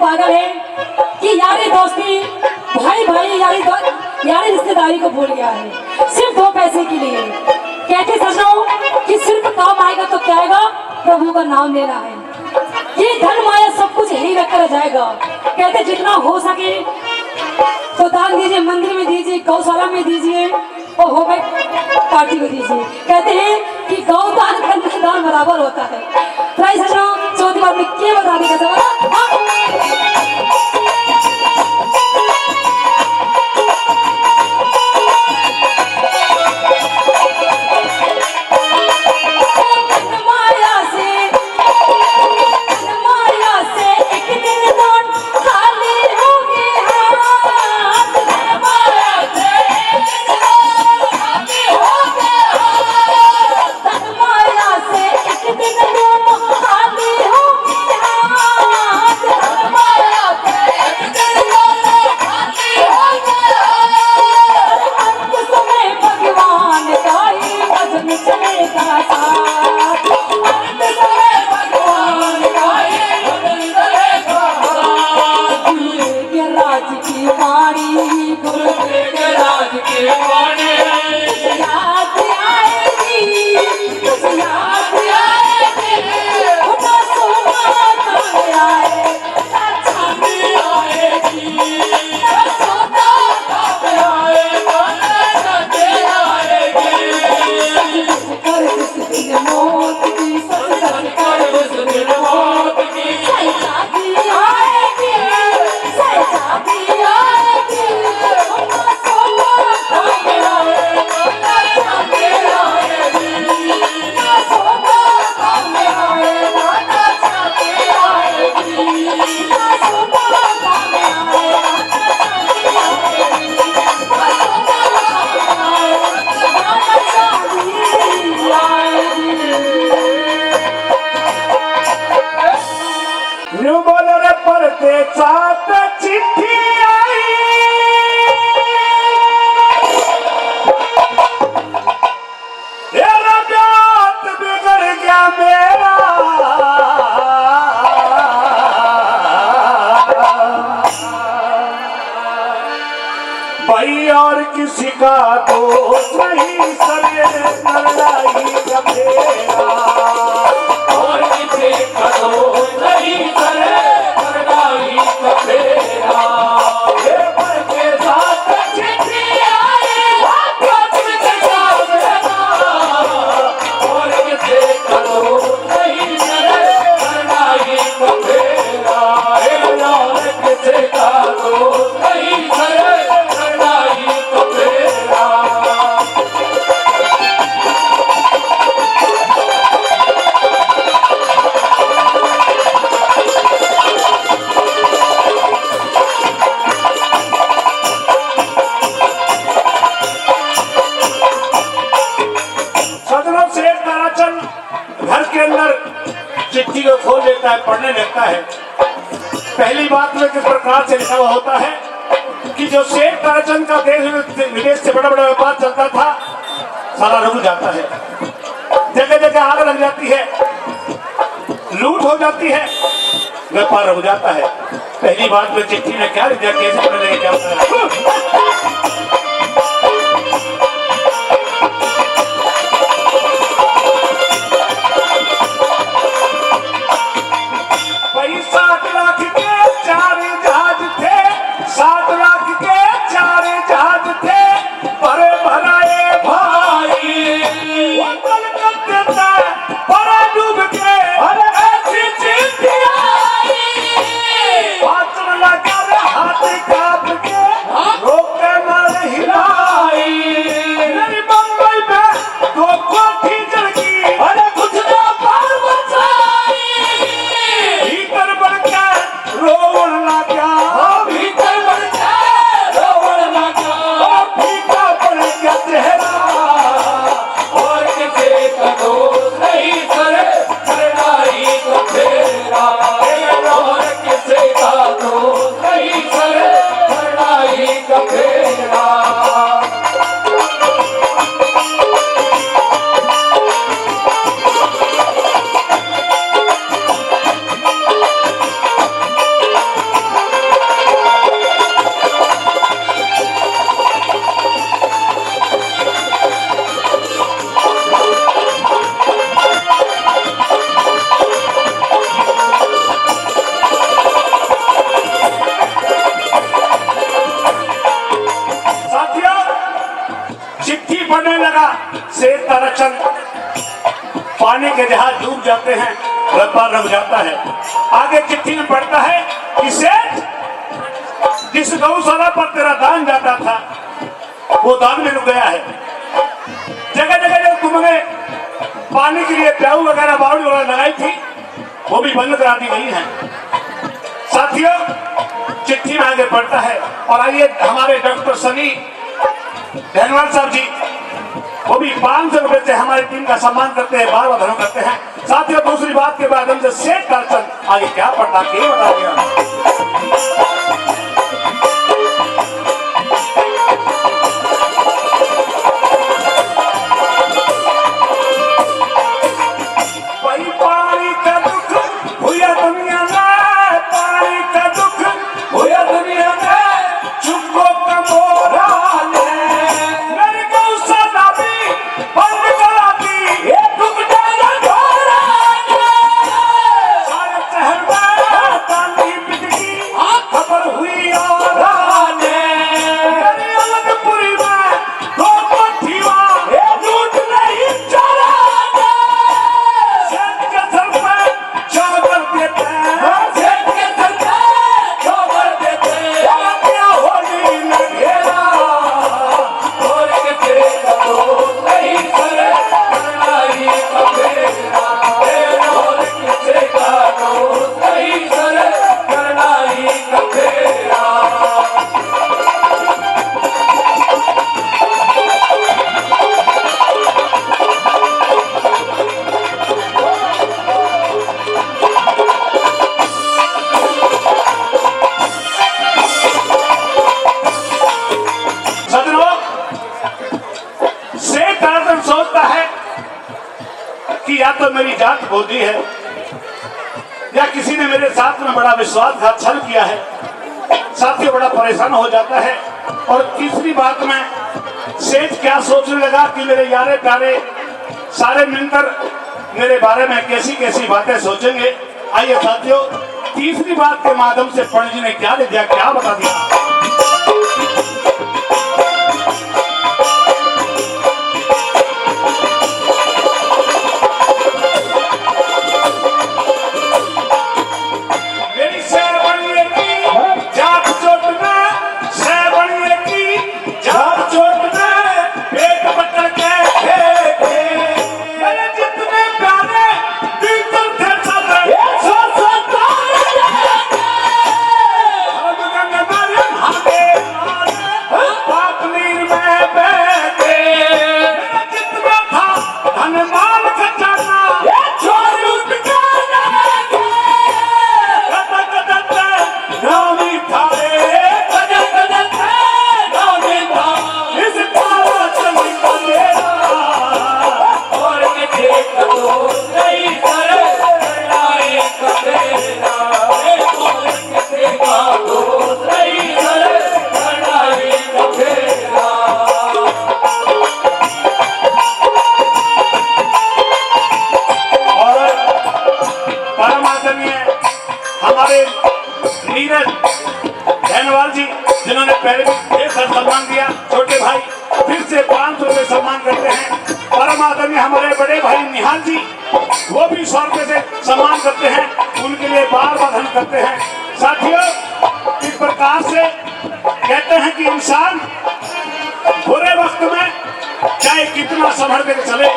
पागल है कि यारी दोस्ती, भाई भाई यारी रिश्तेदारी को भूल गया है सिर्फ 2 पैसे के लिए। कहते सजनों कि सिर्फ काम आएगा तो क्या आएगा, प्रभु का नाम लेना है। ये धन माया सब कुछ यही रखकर जाएगा। कहते जितना हो सके तो दान दीजिए, मंदिर में दीजिए, गौशाला में दीजिए और हो गए पार्टी को दीजिए। कहते हैं कि गौ दान करना दान बराबर होता है। प्राइस सजनों चौथी बात में क्या बता देगा साथ चिट्ठी आई तेरा बात बिगड़ गया मेरा भाई और किसी का दोस्त नहीं सरे लड़ाई का फेरा और किसी का दोस्त नहीं सरे चिट्ठी को खोल लेता है, पढ़ने लगता है। पहली बात में किस प्रकार से लिखा हुआ होता है कि जो शेख ताराचंद का देश विदेश से बड़ा बड़ा व्यापार चलता था सारा रुक जाता है, जगह जगह आग लग जाती है, लूट हो जाती है, व्यापार रुक जाता है। पहली बात में चिट्ठी में क्या लिखा, कैसे पढ़ने लगे, क्या सेठ ताराचंद पानी के जहाज डूब जाते हैं, व्यापार रुक जाता है। आगे चिट्ठी में पढ़ता है कि सेठ, जिस गौशाला पर तेरा दान जाता था वो दान में रुक गया है। जगह जगह जो तुमने पानी के लिए प्याऊ वगैरह बावड़ी वगैरह लगाई थी वो भी बंद करा दी गई है। साथियों, चिट्ठी में आगे पढ़ता है और आइए हमारे डॉक्टर सनी धनवाल साहब जी वो भी 500 रुपए से हमारी टीम का सम्मान करते हैं, बार बार धन्यवाद करते हैं। साथियों, दूसरी बात के बाद हमसे सेठ ताराचंद आगे क्या पढ़ता के बता दिया। पानी का दुख हुआ दुनिया में, पानी का दुख हुआ दुनिया में, चुप का मोरा ने मेरी गौशाला भी बंद करा दी, ये दुख डाला घोड़ा ने। सारे शहर में ताली पिट गई, खबर हुई और ने मेरी अलगपुरी में दो कोठिया, ये दूध नहीं चला ने। सेठ के सर पे चादर देते हैं, सेठ के सर पे चादर देते हैं, क्या होली न घेरा और के तेरा तो नहीं करे करना ही कबेरा, और किसे का तो नहीं करे करना ही कबेरा। सदनों, सेठ ताराचंद सोचता है कि या तो मेरी जात गोदी है या किसी ने मेरे साथ में बड़ा विश्वासघात छल किया है। साथियों, बड़ा परेशान हो जाता है। और तीसरी बात में सेठ क्या सोचने लगा कि मेरे यारे प्यारे सारे मिलकर मेरे बारे में कैसी कैसी बातें सोचेंगे। आइए साथियों, तीसरी बात के माध्यम से पंडित जी ने क्या दे दिया, क्या बता दिया। मेरी शेर बनिए की जात चोट में, शेर बनिए की जात चोट में, पेट पकड़ के फेंके मेरे जितने प्यारे दिल तुम थे सब सो तारे हम गंगा मारे भागे पाप नीर में बैठे मेरा जितना था धन माल खजाना चोर लूट के नामी थारे कदर कदर नामी था इस ताराचंद का मेरा और के देख तो नहीं करे करनाई कबेरा, और के देखा तो नहीं करे करनाई कबेरा। और परम आदरणीय हमारे नीरज धनवाल जी जिन्होंने पहले भी 1,000 सम्मान दिया, छोटे भाई फिर से 500 रुपए सम्मान करते हैं। परम आदरणीय हमारे बड़े भाई निहाल जी वो भी 100 रुपए से सम्मान करते हैं, उनके लिए बार बार धन करते हैं। साथियों, इस प्रकार से कहते हैं कि इंसान बुरे वक्त में चाहे कितना संभल कर चले,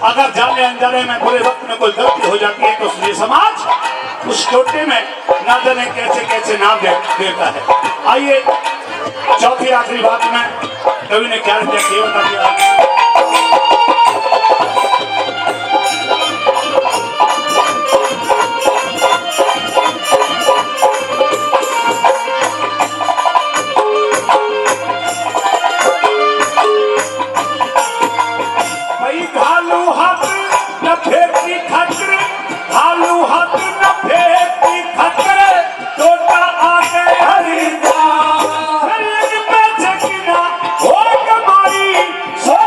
अगर जाने अनजाने में बुरे वक्त में कोई गलती हो जाती है तो ये समाज उस छोटे में ना जाने कैसे कैसे नाम देता है। आइए चौथी आखिरी बात में कवि ने क्या बता दिया। भाई घालू हाथ न फेंकी खतर, घालू हाथ न फेंकी खतर, टोटा आके हरिदा पैसे किना हो कमाई, सो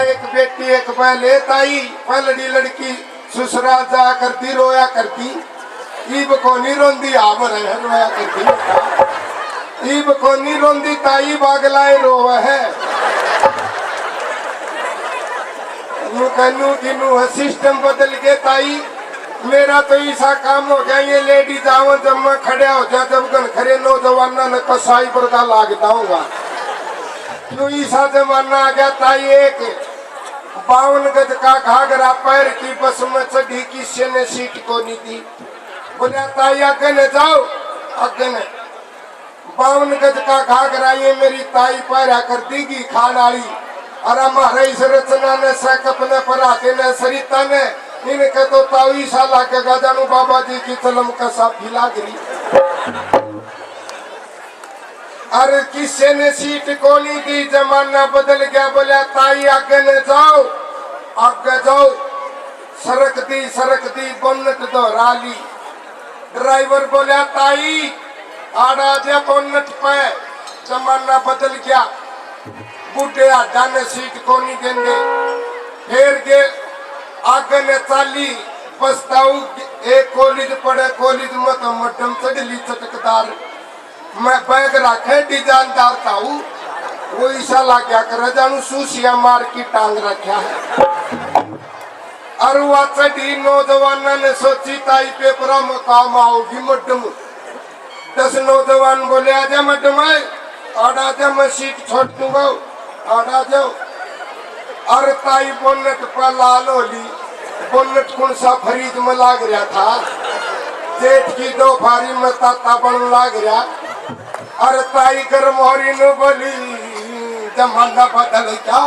एक बेटी एक पहले ताई पहलड़ी लड़की ससुराल जा करती रोया करती ईब को नहीं रोंदी आब रहे रोया करती ईब को नहीं रोंदी ताई बागलाए रोव है यूं कहूं कि नू सिस्टम बदल के ताई मेरा तो ऐसा काम हो गया ये लेडीज आव जब मैं खड़ा हो जा जब गन खरे नौजवाना न कसाई पर का लागता होगा क्यों ऐसा जमाना आ गया ताई एक 52 गज का घाघरा पैर की बस में चढ़ी किसी ने सीट को नहीं दी बोला ताई आगे न जाओ आगे न 52 गज का घाघरा ये मेरी ताई पैरा कर देगी खान वाली और हमारे इस रचना ने सकप ने पराठे ने सरिता ने इनके तो तावी साला के गजानू बाबा जी की तलम का साफी लाग रही अरे किसी ने सीट को नहीं दी जमाना बदल गया बोला ताई आगे न जाओ आगे जाओ सरक दी बोनट दोहरा ली ड्राइवर बोला ताई आड़ा जा बोनट पे जमाना बदल गया बूढ़े आडा ने सीट को नहीं देंगे फिर के आगे ने चाली पछताऊ एक कॉलेज पढ़े कॉलेज में तो मटम चढ़ली चटकदार मैं बैग रखे डिजाइनदार था वो ईसा ला क्या कर जानू सूसिया मार की टांग रखा है और वह चढ़ी नौजवान ने सोची ताई पेपरा में काम आओगी मटम 10 नौजवान बोले आजा मटम आड़ा जा मैं सीट छोड़ दूंगा आड़ा जाओ और ताई बोनट पर लाल होली बोनट कौन सा फरीद में लाग रहा था जेठ की 2 फारी में ताता बन लाग रहा और ताई गर्म होरी ने बोली जमाना बदल क्या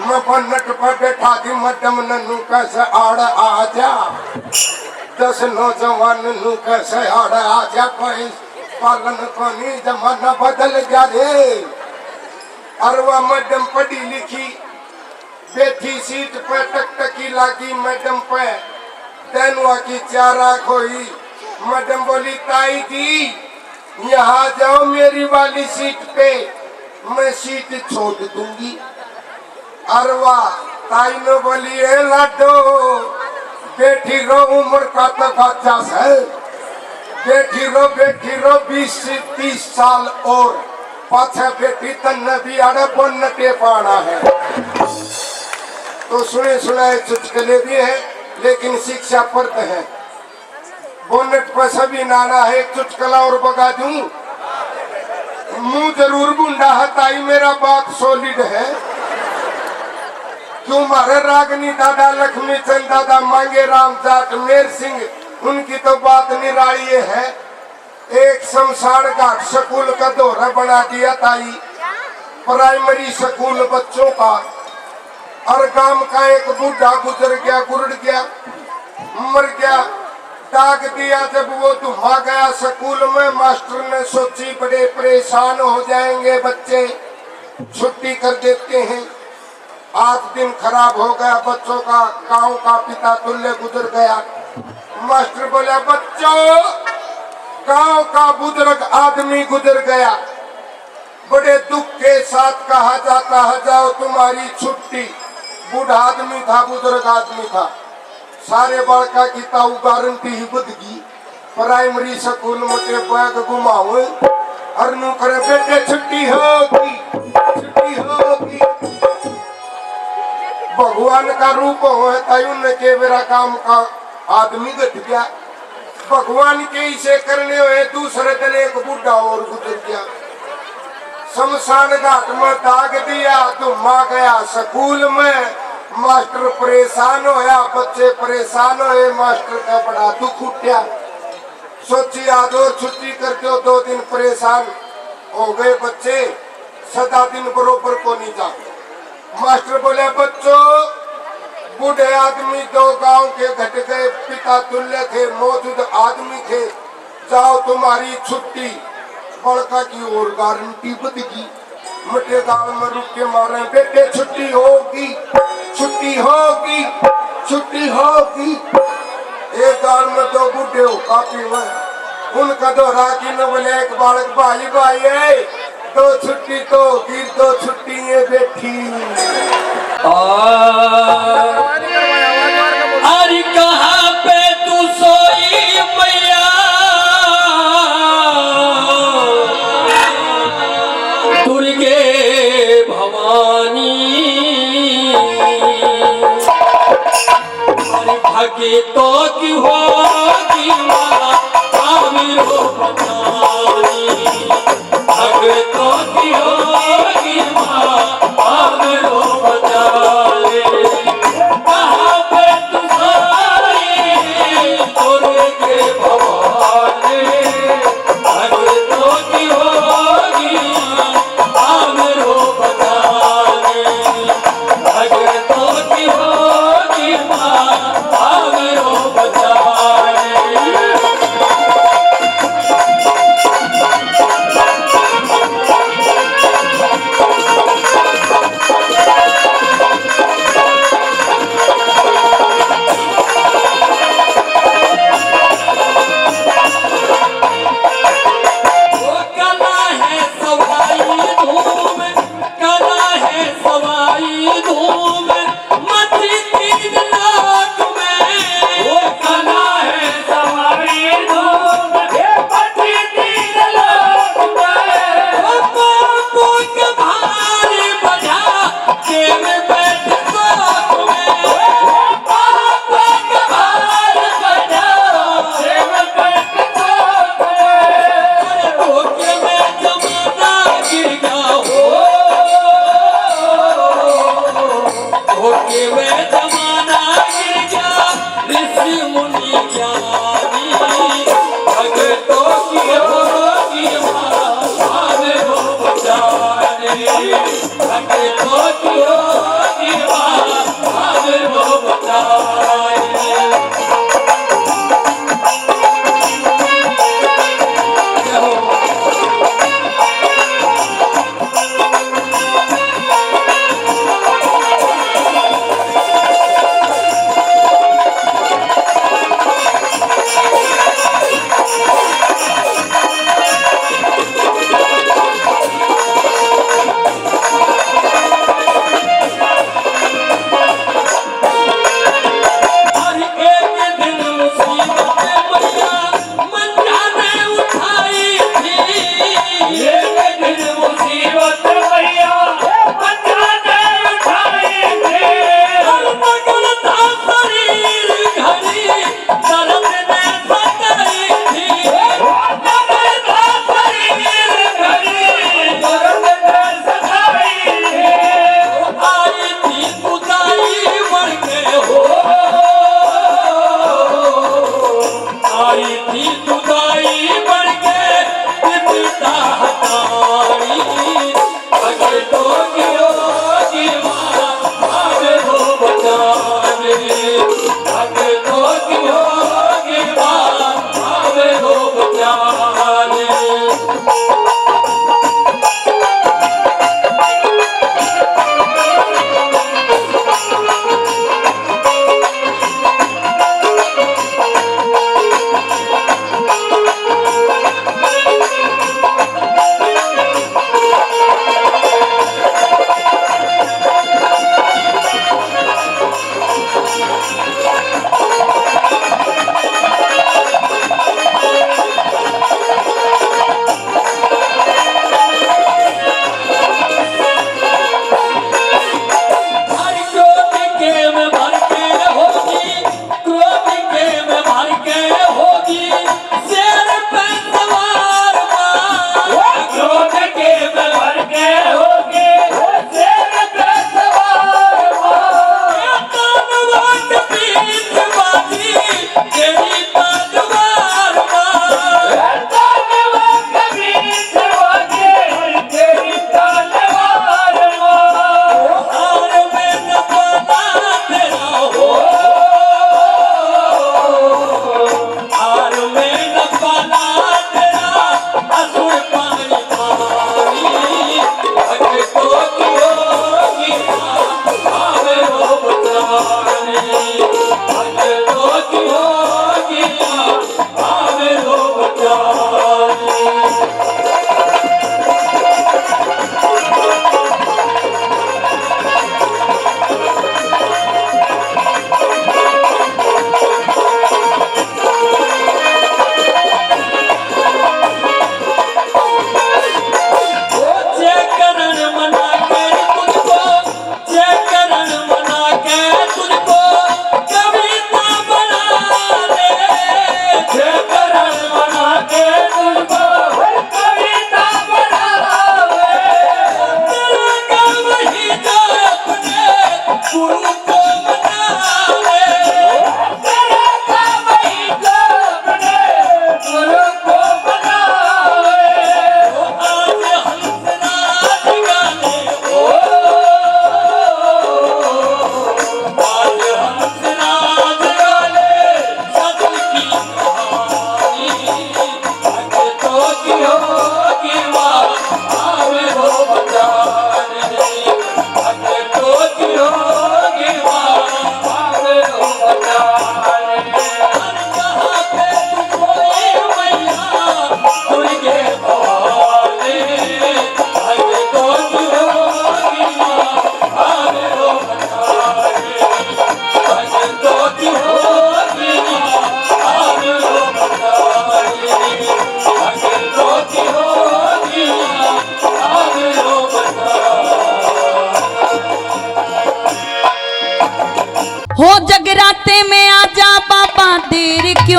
मैं बोनट पर बैठा थी मडम नन्नू कैसे आड़ आ जा 10 नौजवान नू कैसे आड़ आ जा कोई पालन को नहीं जमाना बदल गया रे और वह मैडम पढ़ी लिखी बैठी सीट पे टकटकी लागी मैडम पे तेनुआ की चारा खोई मैडम बोली ताई जी यहाँ जाओ मेरी वाली सीट पे मैं सीट छोड़ दूंगी और वह ताई ने बोली ए लाडो बैठी रहो उम्र का तो 50 है बैठी रहो 20 से 30 साल और पाछा बेटी तन्ने भी आड़े बोनटे पाना है तो सुने सुनाए चुटकुले भी है लेकिन शिक्षा परत है बोनट पर सभी नाना है एक चुटकुला और बगा दूं मुंह जरूर बुंडा है ताई मेरा बात सॉलिड है क्यों मारे रागनी दादा लक्ष्मी चंद दादा मांगे राम जाट मेर सिंह उनकी तो बात निराली है एक शमशान घाट स्कूल का दौरा बना दिया ताई प्राइमरी स्कूल बच्चों का और गांव का एक बूढ़ा गुजर गया गुरड़ गया मर गया डाक दिया जब वो धुआ गया स्कूल में मास्टर ने सोची बड़े परेशान हो जाएंगे बच्चे छुट्टी कर देते हैं आज दिन खराब हो गया बच्चों का गांव का पिता तुल्य गुजर गया मास्टर बोला बच्चों गांव का बुजुर्ग आदमी गुजर गया बड़े दुख के साथ कहा जाता है जाओ तुम्हारी छुट्टी बूढ़ा आदमी था बुजुर्ग आदमी था सारे बड़का की ताऊ गारंटी ही बुदगी प्राइमरी स्कूल मोटे बैग घुमाओ और नू करे बेटे छुट्टी होगी भगवान का रूप हो तायु ने के मेरा काम का आदमी घट गया भगवान के इसे करने हुए दूसरे दिन एक बूढ़ा और गुजर गया शमशान घाट में दाग दिया धुमा गया स्कूल में मास्टर परेशान होया बच्चे परेशान होए मास्टर का बड़ा दुख उठा सोची आज और छुट्टी कर दो 2 दिन परेशान हो गए बच्चे सदा दिन बरोबर को नहीं जा मास्टर बोले बच्चों बूढ़े आदमी 2 गांव के घट गए पिता तुल्य थे मौजूद आदमी थे जाओ तुम्हारी छुट्टी बड़का की और गारंटी बदगी मटे गांव में रुक के मारे बेटे छुट्टी होगी एक गांव में 2 बूढ़े हो काफी में उनका दोहरा की न बोले एक बालक भाई 2 छुट्टी तो होगी 2 छुट्टी ये बेटी अरे कहाँ पे तू सोई मैया दुर्गे भवानी अरे भाग्य तो की होगी माँ आमिरो बचानी भाग्य तो की होगी माँ आमिरो बचाने कहाँ पे तू सोई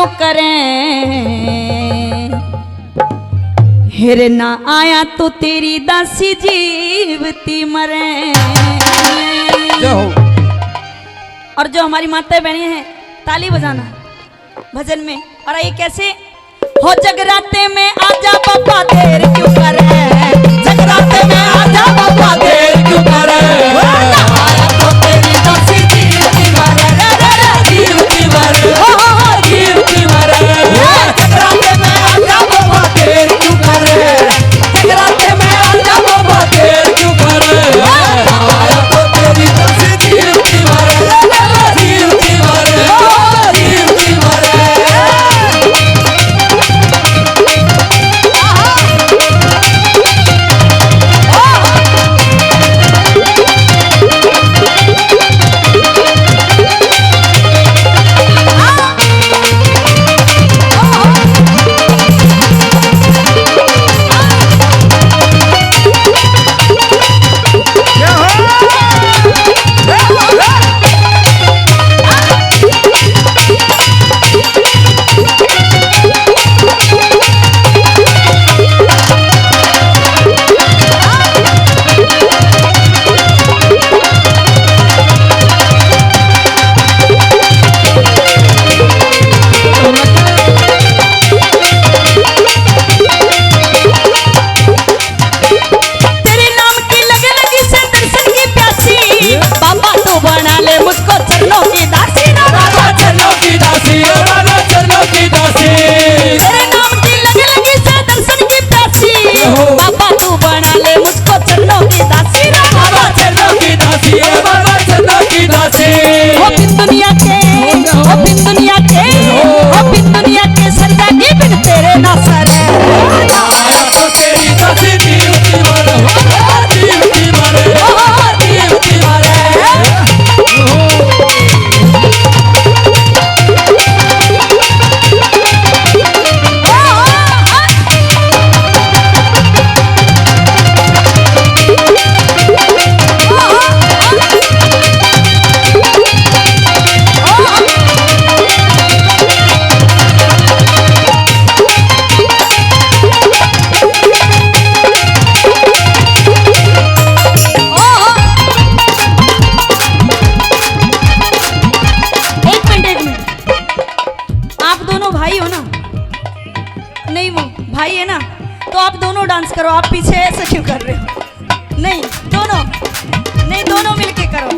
क्यों करें, हिर ना आया तो तेरी दासी जीवती मरे। और जो हमारी माता बहनें हैं ताली बजाना भजन में। और ये कैसे हो, जगराते में आजा बाबा देर क्यों करे, जगराते में आजा बाबा देर क्यों करे, आया तो तेरी दासी जीवती मरे, जीवती मरे, जीवती मरे। जगराते में आजा बाबा देर क्यों करे, जगराते में आजा बाबा देर क्यों करे, आया तो तेरी दासी जीवती मरे, जीवती मरे, जीवती मरे। भाई है ना, तो आप दोनों डांस करो। आप पीछे ऐसे क्यों कर रहे हो? नहीं दोनों मिलके करो।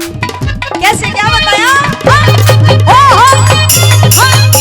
कैसे, क्या बताया? हाँ, हाँ, हाँ, हाँ।